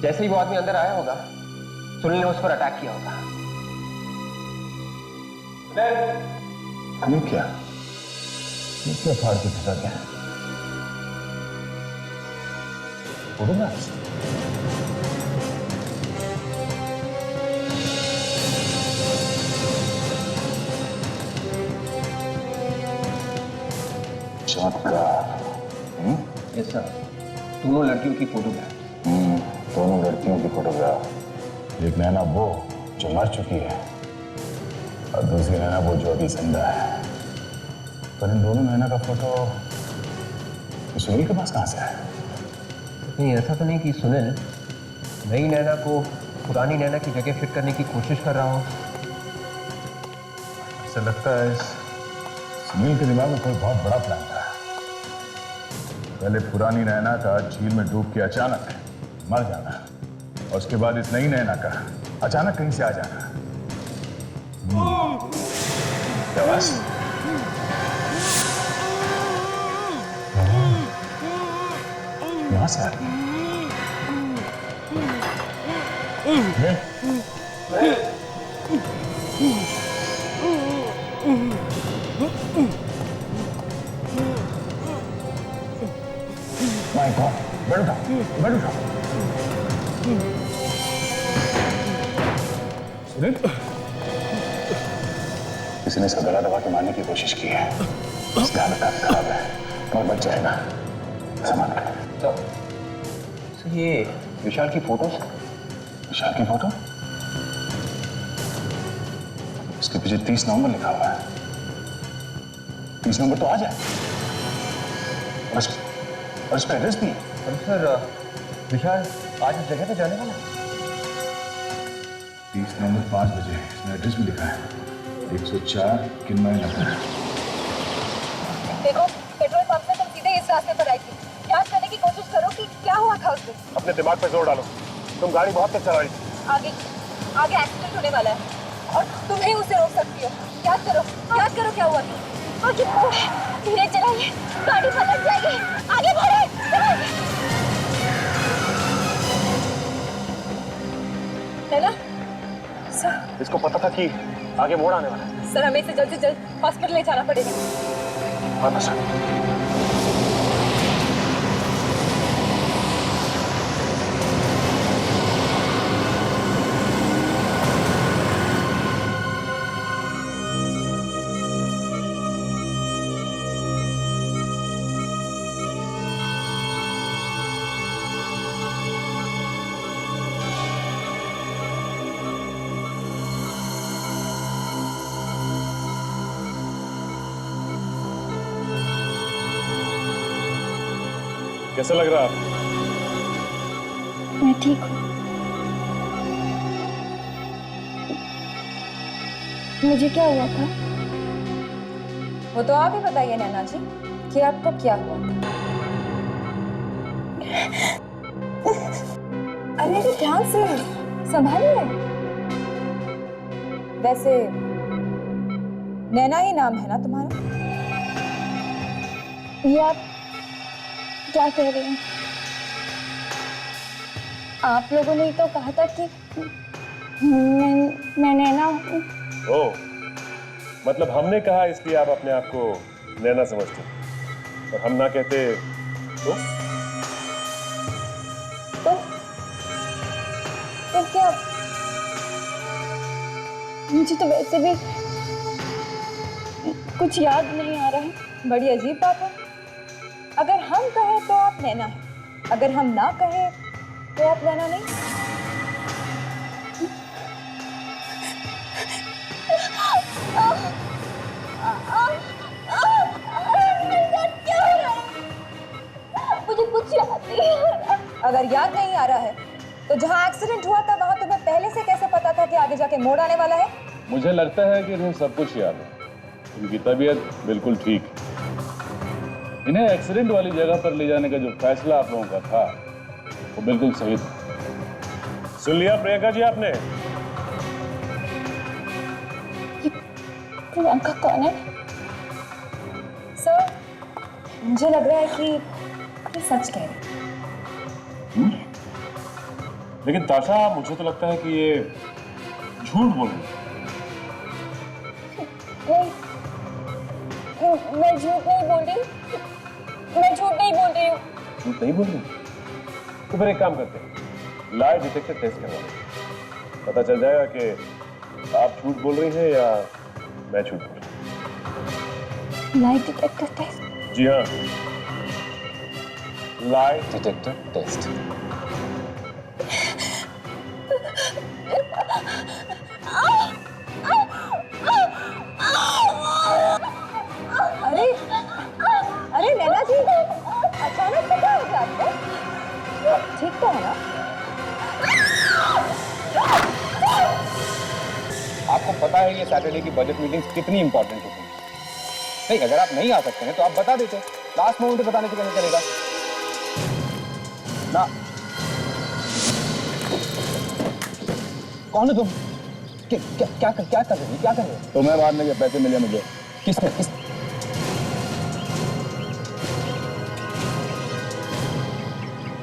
जैसे ही वो आदमी अंदर आया होगा, सुनील ने उस पर अटैक किया होगा। ये क्या फाड़ के फंसा क्या? फोटोग्राफ्स? चमत्कार। यस सर, दोनों लड़कियों की फोटोग्राफ। दोनों लड़कियों की फोटोग्राफ। एक नैना वो जो मर चुकी है और दूसरी नैना वो जो अभी जिंदा है। पर इन दोनों नैना का फोटो सुनील के पास कहाँ से आया? नहीं, ऐसा तो नहीं कि सुनील नई नैना को पुरानी नैना की जगह फिट करने की कोशिश कर रहा हो। ऐसा लगता है सुनील के दिमाग में कोई बहुत बड़ा प्लान था। पहले पुरानी नैना का झील में डूब के अचानक मर जाना और उसके बाद इस नई नैना का अचानक कहीं से आ जाना। क्या बस? यहाँ से आ रही माय गॉड, बैठ उठा, बैठ उठा। सुनील, किसी ने इसका गला दबा के मारने की कोशिश की है। इसका हालत काफी खराब है और बच जाएगा। सामान सर, ये विशाल की फोटो? विशाल की फोटो? उसके पीछे 30 नवंबर लिखा हुआ है। 30 नवंबर तो आज है और इस पर एड्रेस भी है। सर, विशाल आज इस जगह पे जाने वाला है। 30 नवंबर 5 बजे इसमें एड्रेस भी लिखा है, 104 किन्मय नगर। देखो, पेट्रोल पंप से तुम सीधे इस रास्ते पर आई थी। याद करने की कोशिश करो कि क्या हुआ था उस दिन। अपने दिमाग पे जोर डालो। तुम गाड़ी बहुत तेज चला रही थी। आगे एक्सीडेंट होने वाला है और तुम ही उसे रोक सकती हो। याद करो क्या हुआ था। आगे धीरे चलाइए, गाड़ी पलट जाएगी। आगे बढ़े। नैना, सर, इसको पता था कि आगे मोड़ आने वाला है। सर, हमें इसे जल्द से जल्द हॉस्पिटल ले जाना पड़ेगा। हाँ सर। कैसा लग रहा है? मैं ठीक हूँ। मुझे क्या हुआ था? वो तो आप ही बताइए नैना जी कि आपको क्या हुआ था। अरे ध्यान से संभालिए। वैसे नैना ही नाम है ना तुम्हारा? ये आप क्या कह रहे हैं? आप लोगों ने ही तो कहा था कि मैं नैना हूँ। ओ, मतलब हमने कहा इसलिए आप अपने आप को नैना समझते हैं, और हम ना कहते तो क्या? मुझे तो वैसे भी कुछ याद नहीं आ रहा है। बड़ी अजीब बात है। अगर हम कहें तो आप नैना है, अगर हम ना कहें तो आप नैना नहीं। मुझे कुछ याद नहीं आ रहा। अगर याद नहीं आ रहा है तो जहाँ एक्सीडेंट हुआ था वहां तुम्हें पहले से कैसे पता था कि आगे जाके मोड़ आने वाला है? मुझे लगता है कि इन्हें सब कुछ याद है। इनकी तबीयत बिल्कुल ठीक है। इन्हें एक्सीडेंट वाली जगह पर ले जाने का जो फैसला आप लोगों का था वो बिल्कुल सही था। सुन लिया प्रियंका जी आपने? प्रियंका कौन है? सर, मुझे लग रहा है कि ये सच कह रहे हैं। लेकिन ताशा, मुझे तो लगता है कि ये झूठ बोल रही है। मैं झूठ नहीं बोल रही। मैं झूठ नहीं बोल रही हूँ। झूठ नहीं बोल रही? तो फिर एक काम करते हैं, लाई डिटेक्टर टेस्ट करवाते। पता चल जाएगा कि आप झूठ बोल रही हैं या मैं झूठ बोल रहा हूँ। Lie detector test? जी हाँ, लाई डिटेक्टर टेस्ट। अरे अरे नैना जी, अचानक से क्या हो गया आपको? ठीक तो है ना? आपको पता है ये सैटरडे की बजट मीटिंग्स कितनी इंपॉर्टेंट होती है। नहीं, अगर आप नहीं आ सकते हैं तो आप बता देते। लास्ट मोमेंट पे बताने से क्या चलेगा ना? कौन है तुम? क्या कर रहे हो? तुम्हें मारने के पैसे मिले मुझे। किसने?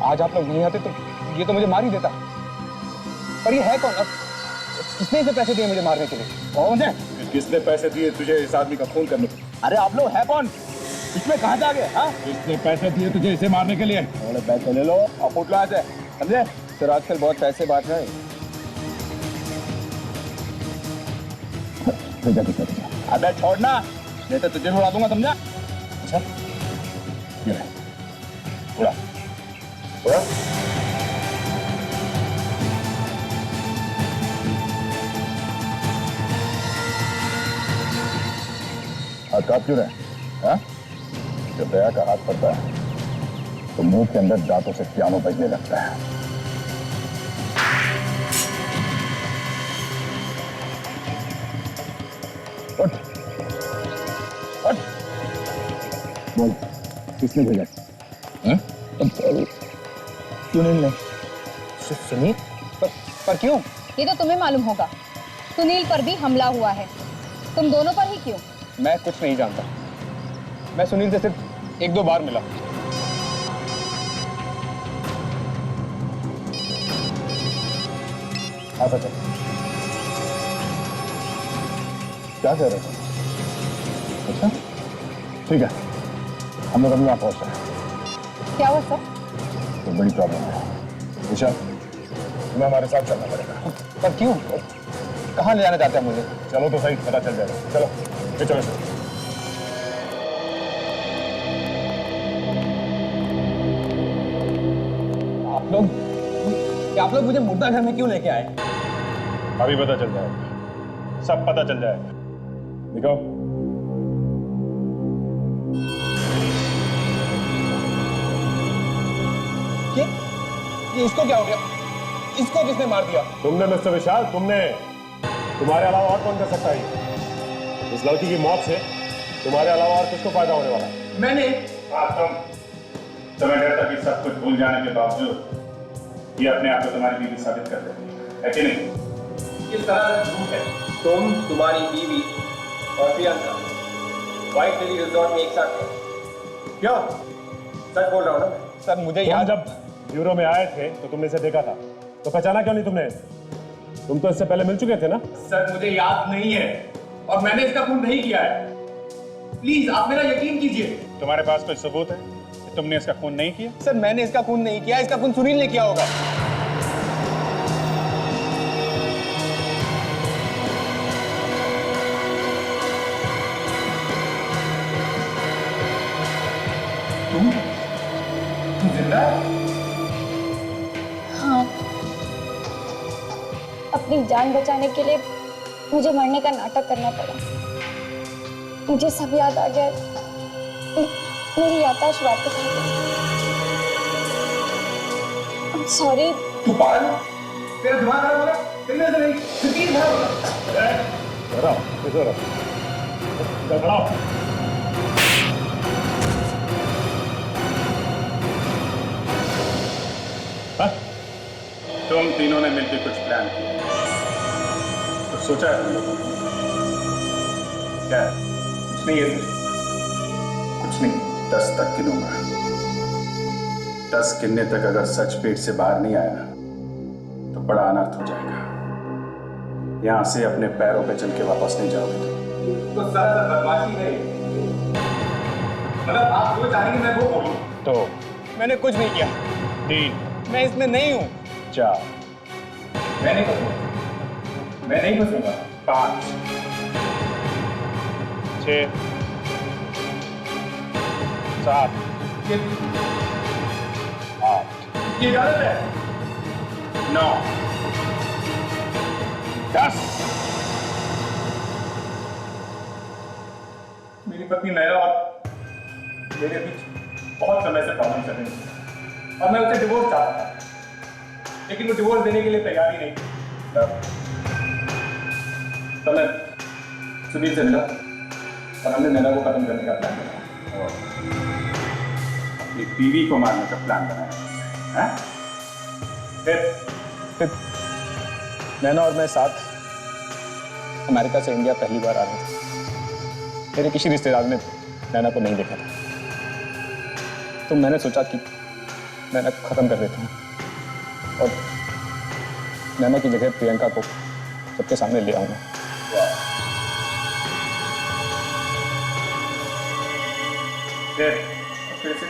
आज आप लोग नहीं आते तो ये तो मुझे मार ही देता। पर ये है कौन? अब किसने इसे पैसे दिए मुझे मारने के लिए? कौन है? किसने पैसे दिए तुझे इस आदमी का खून करने? अरे आप लोग है कौन? इसमें कहाँ जा गए? हाँ, किसने पैसे दिए तुझे इसे मारने के लिए? थोड़े पैसे ले लो और फुट लो ऐसे, समझे? सर आजकल बहुत पैसे बांट रहे हैं। अबे छोड़ना, नहीं तो तुझे उड़ा दूंगा, समझा? अच्छा, ये ले, उड़ा, उड़ा। हाथ कांप क्यों रहे? हाँ? जब दया का हाथ पड़ता है तो मुंह के अंदर दांतों से पियानो बजने लगता है। उठ, उठ, बोल, किसने भेजा? सुनील ने। सुनील? पर क्यों? ये तो तुम्हें मालूम होगा। सुनील पर भी हमला हुआ है। तुम दोनों पर ही क्यों? मैं कुछ नहीं जानता। मैं सुनील से सिर्फ एक दो बार मिला। हाँ सच है। क्या कह रहे थे? अच्छा, ठीक है, हम लोग अभी वहां पहुंच रहे हैं। क्या हुआ सर? तो बड़ी प्रॉब्लम है ईशा, तुम्हें हमारे साथ चलना पड़ेगा। पर क्यों? कहाँ ले जाना चाहते हैं मुझे? चलो तो सही, पता चल जाएगा। चलो, ये चलो सर। आप लोग मुझे मुर्दा घर में क्यों लेके आए? अभी पता चल जाएगा, सब पता चल जाएगा। दिखाओ। ये इसको क्या हो गया? इसको किसने मार दिया? तुमने मिस्टर विशाल, तुमने। तुम्हारे अलावा और कौन कर सकता है? इस लड़की की मौत से तुम्हारे अलावा और किसको फायदा होने वाला है? मैंने तुम्हें डर था कि सब कुछ भूल जाने के बावजूद ये अपने आप को तुम्हारी बीवी साबित कर देती है कि नहीं? किस तरह से झूठ है? तुम, तुम्हारी बीवी और प्रियंका व्हाइट लिली रिजॉर्ट में एक साथ थे। क्या सच बोल रहा हूँ ना सर? मुझे याद, जब ब्यूरो में आए थे तो तुमने इसे देखा था, तो पहचाना क्यों नहीं तुमने? तुम तो इससे पहले मिल चुके थे ना? सर मुझे याद नहीं है और मैंने इसका खून नहीं किया है। प्लीज आप मेरा यकीन कीजिए। तुम्हारे पास कोई सबूत है कि तुमने इसका खून नहीं किया? सर मैंने इसका खून नहीं किया, इसका खून सुनील ने किया होगा। तुम जिंदा है? हाँ, अपनी जान बचाने के लिए मुझे मरने का नाटक करना पड़ा। मुझे सब याद आ गया। मेरी याददाश्त वापस आ गई। I'm sorry। तू पागल है? तेरा दिमाग खराब हो गया? तेरे से नहीं, सिर्फ खराब हो गया। डराओ, किधर हो? डराओ। तुम तीनों ने मिलकर कुछ प्लान किया, तो सोचा है तुम लोगों ने? क्या? कुछ नहीं है, कुछ नहीं। 10 तक गिनूंगा। 10 गिनने तक अगर सच पेट से बाहर नहीं आया तो बड़ा अनर्थ हो जाएगा। यहां से अपने पैरों पे चल के वापस नहीं जाओगे तो सर बदमाशी नहीं, मतलब आप जो चाहेंगे मैं वो बोलूं। तो मैंने कुछ नहीं किया। 3, मैं इसमें नहीं हूं। 4, मैं नहीं फंसूंगा, मैं नहीं फंसूंगा। 5, 6, 7, 8, ये गलत है। 9, 10। मेरी पत्नी नैना और मेरे बीच बहुत समय से प्रॉब्लम चल रही थी और मैं उसे डिवोर्स चाहता था, लेकिन वो डिवोर्स देने के लिए तैयार ही नहीं थी। तब मैं सुनील से मिला और हमने नैना को खत्म करने का प्लान बनाया। अपनी बीवी को मारने का प्लान बनाया है? फिर नैना और मैं साथ अमेरिका से इंडिया पहली बार आ रहे थे। मेरे किसी रिश्तेदार ने नैना को नहीं देखा था, तो मैंने सोचा कि नैना को खत्म कर देता हूँ और नैना की जगह प्रियंका को सबके सामने ले आऊंगा। फिर से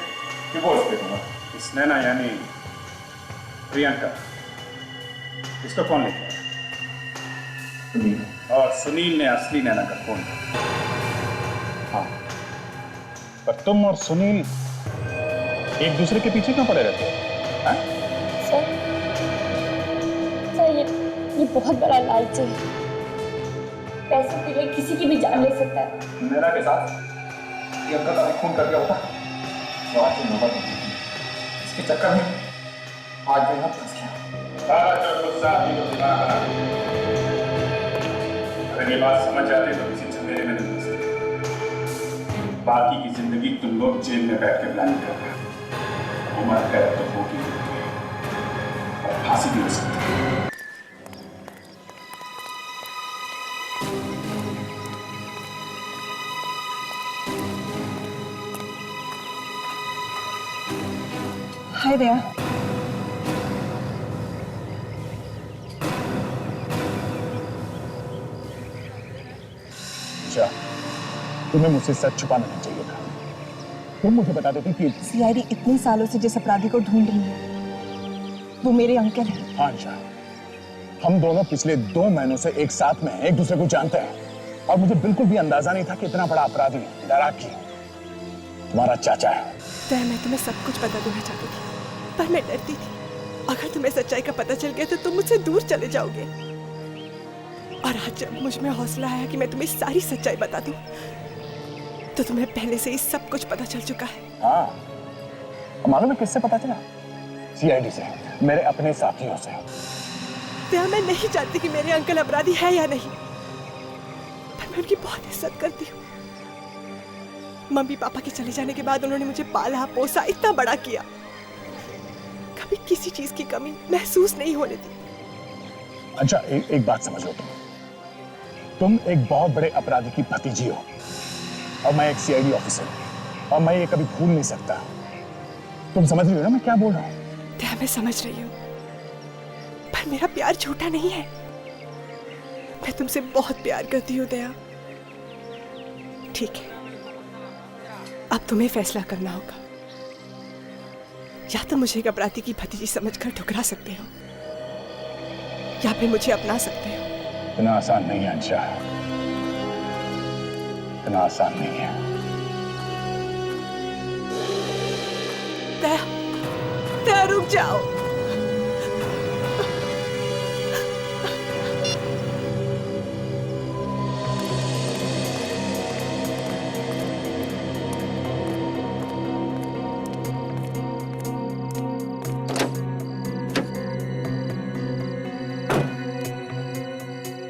डिवोर्स दे दूंगा। इस नैना यानी प्रियंका, इसको कौन लेके आया? सुनील। और सुनील ने असली नैना का खून किया। हाँ, पर तुम और सुनील एक दूसरे के पीछे क्यों पड़े रहते हो? सर ये बहुत बड़ा लालच है। पैसों के लिए किसी की भी जान ले सकता है। नैना के साथ प्रियंका का भी खून कर दिया होता तो आज से नौबत नहीं। इसके चक्कर में आज मैं फंस गया। सारा जो गुस्सा अभी तो दिमाग बना दिया। अगर ये बात समझ जाते तो किसी झमेले में नहीं फंसते। बाकी की जिंदगी तुम लोग जेल में बैठ के प्लान कर रहे हो। उम्र कैद तो होगी और फांसी भी हो सकती है। हाय दया। अच्छा, तुम्हें मुझसे सच छुपाना नहीं चाहिए था। तुम मुझे बता देती कि सीआईडी इतने सालों से जिस अपराधी को ढूंढ रही है वो मेरे अंकल हैं। हाँ अंशा, हम दोनों पिछले 2 महीनों से एक साथ में हैं, एक दूसरे को जानते हैं और मुझे बिल्कुल भी अंदाजा नहीं था कि इतना बड़ा अपराधी डराकी तुम्हारा चाचा है। मैं तुम्हें सब कुछ बता देना चाहती थी पर मैं डरती थी अगर तुम्हें सच्चाई का पता चल गया तो तुम मुझसे दूर चले जाओगे। और आज जब मुझ में हौसला आया कि मैं तुम्हें सारी सच्चाई बता दूं तो तुम्हें पहले से ही सब कुछ पता चल चुका है। हाँ, मालूम है किससे पता चला? सीआईडी से, मेरे अपने साथियों से। मैं नहीं जानती कि मेरे अंकल अपराधी है या नहीं, पर मैं उनकी बहुत इज्जत करती हूँ। मम्मी पापा के चले जाने के बाद उन्होंने मुझे पाला पोसा, इतना बड़ा किया, कभी किसी चीज की कमी महसूस नहीं होने दी। अच्छा एक बात समझ लो, तुम एक बहुत बड़े अपराधी की भतीजी हो और मैं एक सीआईडी ऑफिसर हूं, और मैं ये कभी भूल नहीं सकता। तुम समझ रही हो ना मैं क्या बोल रहा हूं? मैं समझ रही हूँ, पर मेरा प्यार झूठा नहीं है। मैं तुमसे बहुत प्यार करती हूँ दया। ठीक है, अब तुम्हें फैसला करना होगा। या तो मुझे एक अपराधी की भतीजी समझकर ठुकरा सकते हो, या फिर मुझे अपना सकते हो। इतना आसान नहीं है अंशा, इतना आसान नहीं है। दया रुक जाओ।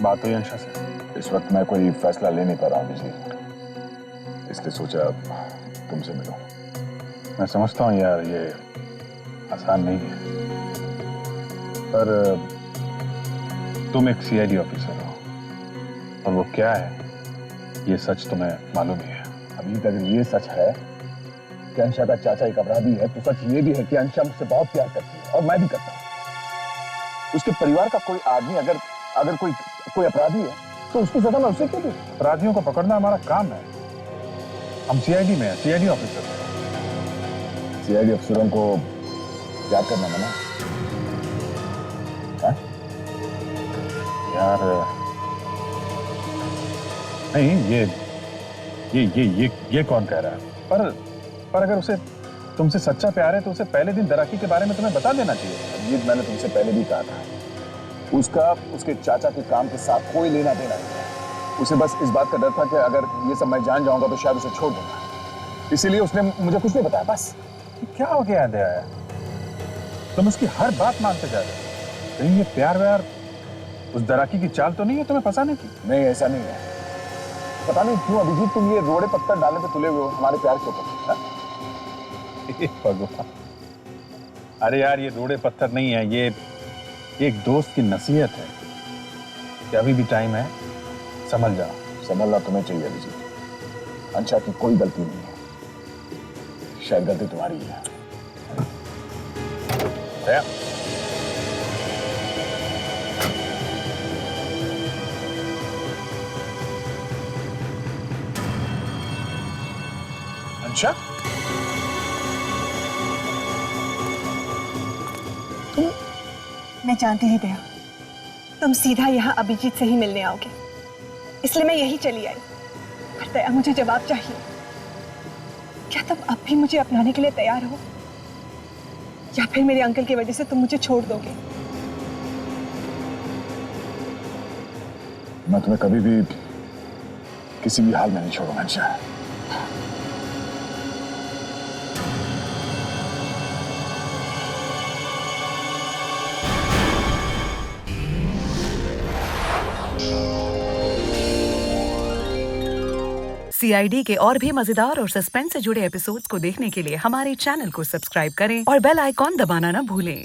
बात हुई अंशा से। इस वक्त मैं कोई फैसला ले नहीं पा रहा हूँ जी, इसलिए सोचा तुमसे मिलूं। मैं समझता हूँ यार ये आसान नहीं है, पर तुम एक सीआईडी ऑफिसर हो और वो क्या है ये सच तुम्हें मालूम ही है। अभी तक ये सच है कि अंशा का चाचा एक अपराधी है, तो सच ये भी है कि अंशा मुझसे बहुत प्यार करती है और मैं भी करता हूँ। उसके परिवार का कोई आदमी अगर कोई अपराधी है तो उसकी सजा मैं उसे क्यों दूं? अपराधियों को पकड़ना हमारा काम है। हम सीआईडी में हैं, सीआईडी ऑफिसर हैं। सीआईडी अफसरों को प्यार करना मना है? यार नहीं, ये कौन कह रहा है? पर अगर उसे तुमसे सच्चा प्यार है तो उसे पहले दिन दराकी के बारे में तुम्हें बता देना चाहिए। ये मैंने तुमसे पहले भी कहा था, उसका उसके चाचा के काम के साथ कोई लेना देना नहीं है। उसे बस इस बात का डर था कि अगर ये सब मैं जान जाऊंगा तो शायद उसे छोड़ दूंगा, इसीलिए उसने मुझे कुछ नहीं बताया। बस क्या हो गया दया? तुम उसकी हर बात मानते जा रहे हो। कहीं ये प्यार व्यार उस दराकी की चाल तो नहीं है तुम्हें फंसाने की? नहीं, ऐसा नहीं है। पता नहीं क्यों अभिजीत तुम ये रोड़े पत्थर डालने पे तुले हुए हो हमारे प्यार के ऊपर। भगवान, अरे यार ये रोड़े पत्थर नहीं है, ये एक दोस्त की नसीहत है कि अभी भी टाइम है, समझ जाओ। समझना तुम्हें चाहिए अभिजीत, अंशा की कोई गलती नहीं है, शायद गलती तुम्हारी ही है। अंशा, मैं जानती थी दया तुम सीधा यहाँ अभिजीत से ही मिलने आओगे, इसलिए मैं यही चली आई। पर दया मुझे जवाब चाहिए, क्या तुम अब भी मुझे अपनाने के लिए तैयार हो, या फिर मेरे अंकल की वजह से तुम मुझे छोड़ दोगे? मैं तुम्हें कभी भी किसी भी हाल में नहीं छोड़ूंगा अंशा। सीआईडी के और भी मजेदार और सस्पेंस से जुड़े एपिसोड्स को देखने के लिए हमारे चैनल को सब्सक्राइब करें और बेल आइकॉन दबाना ना भूलें।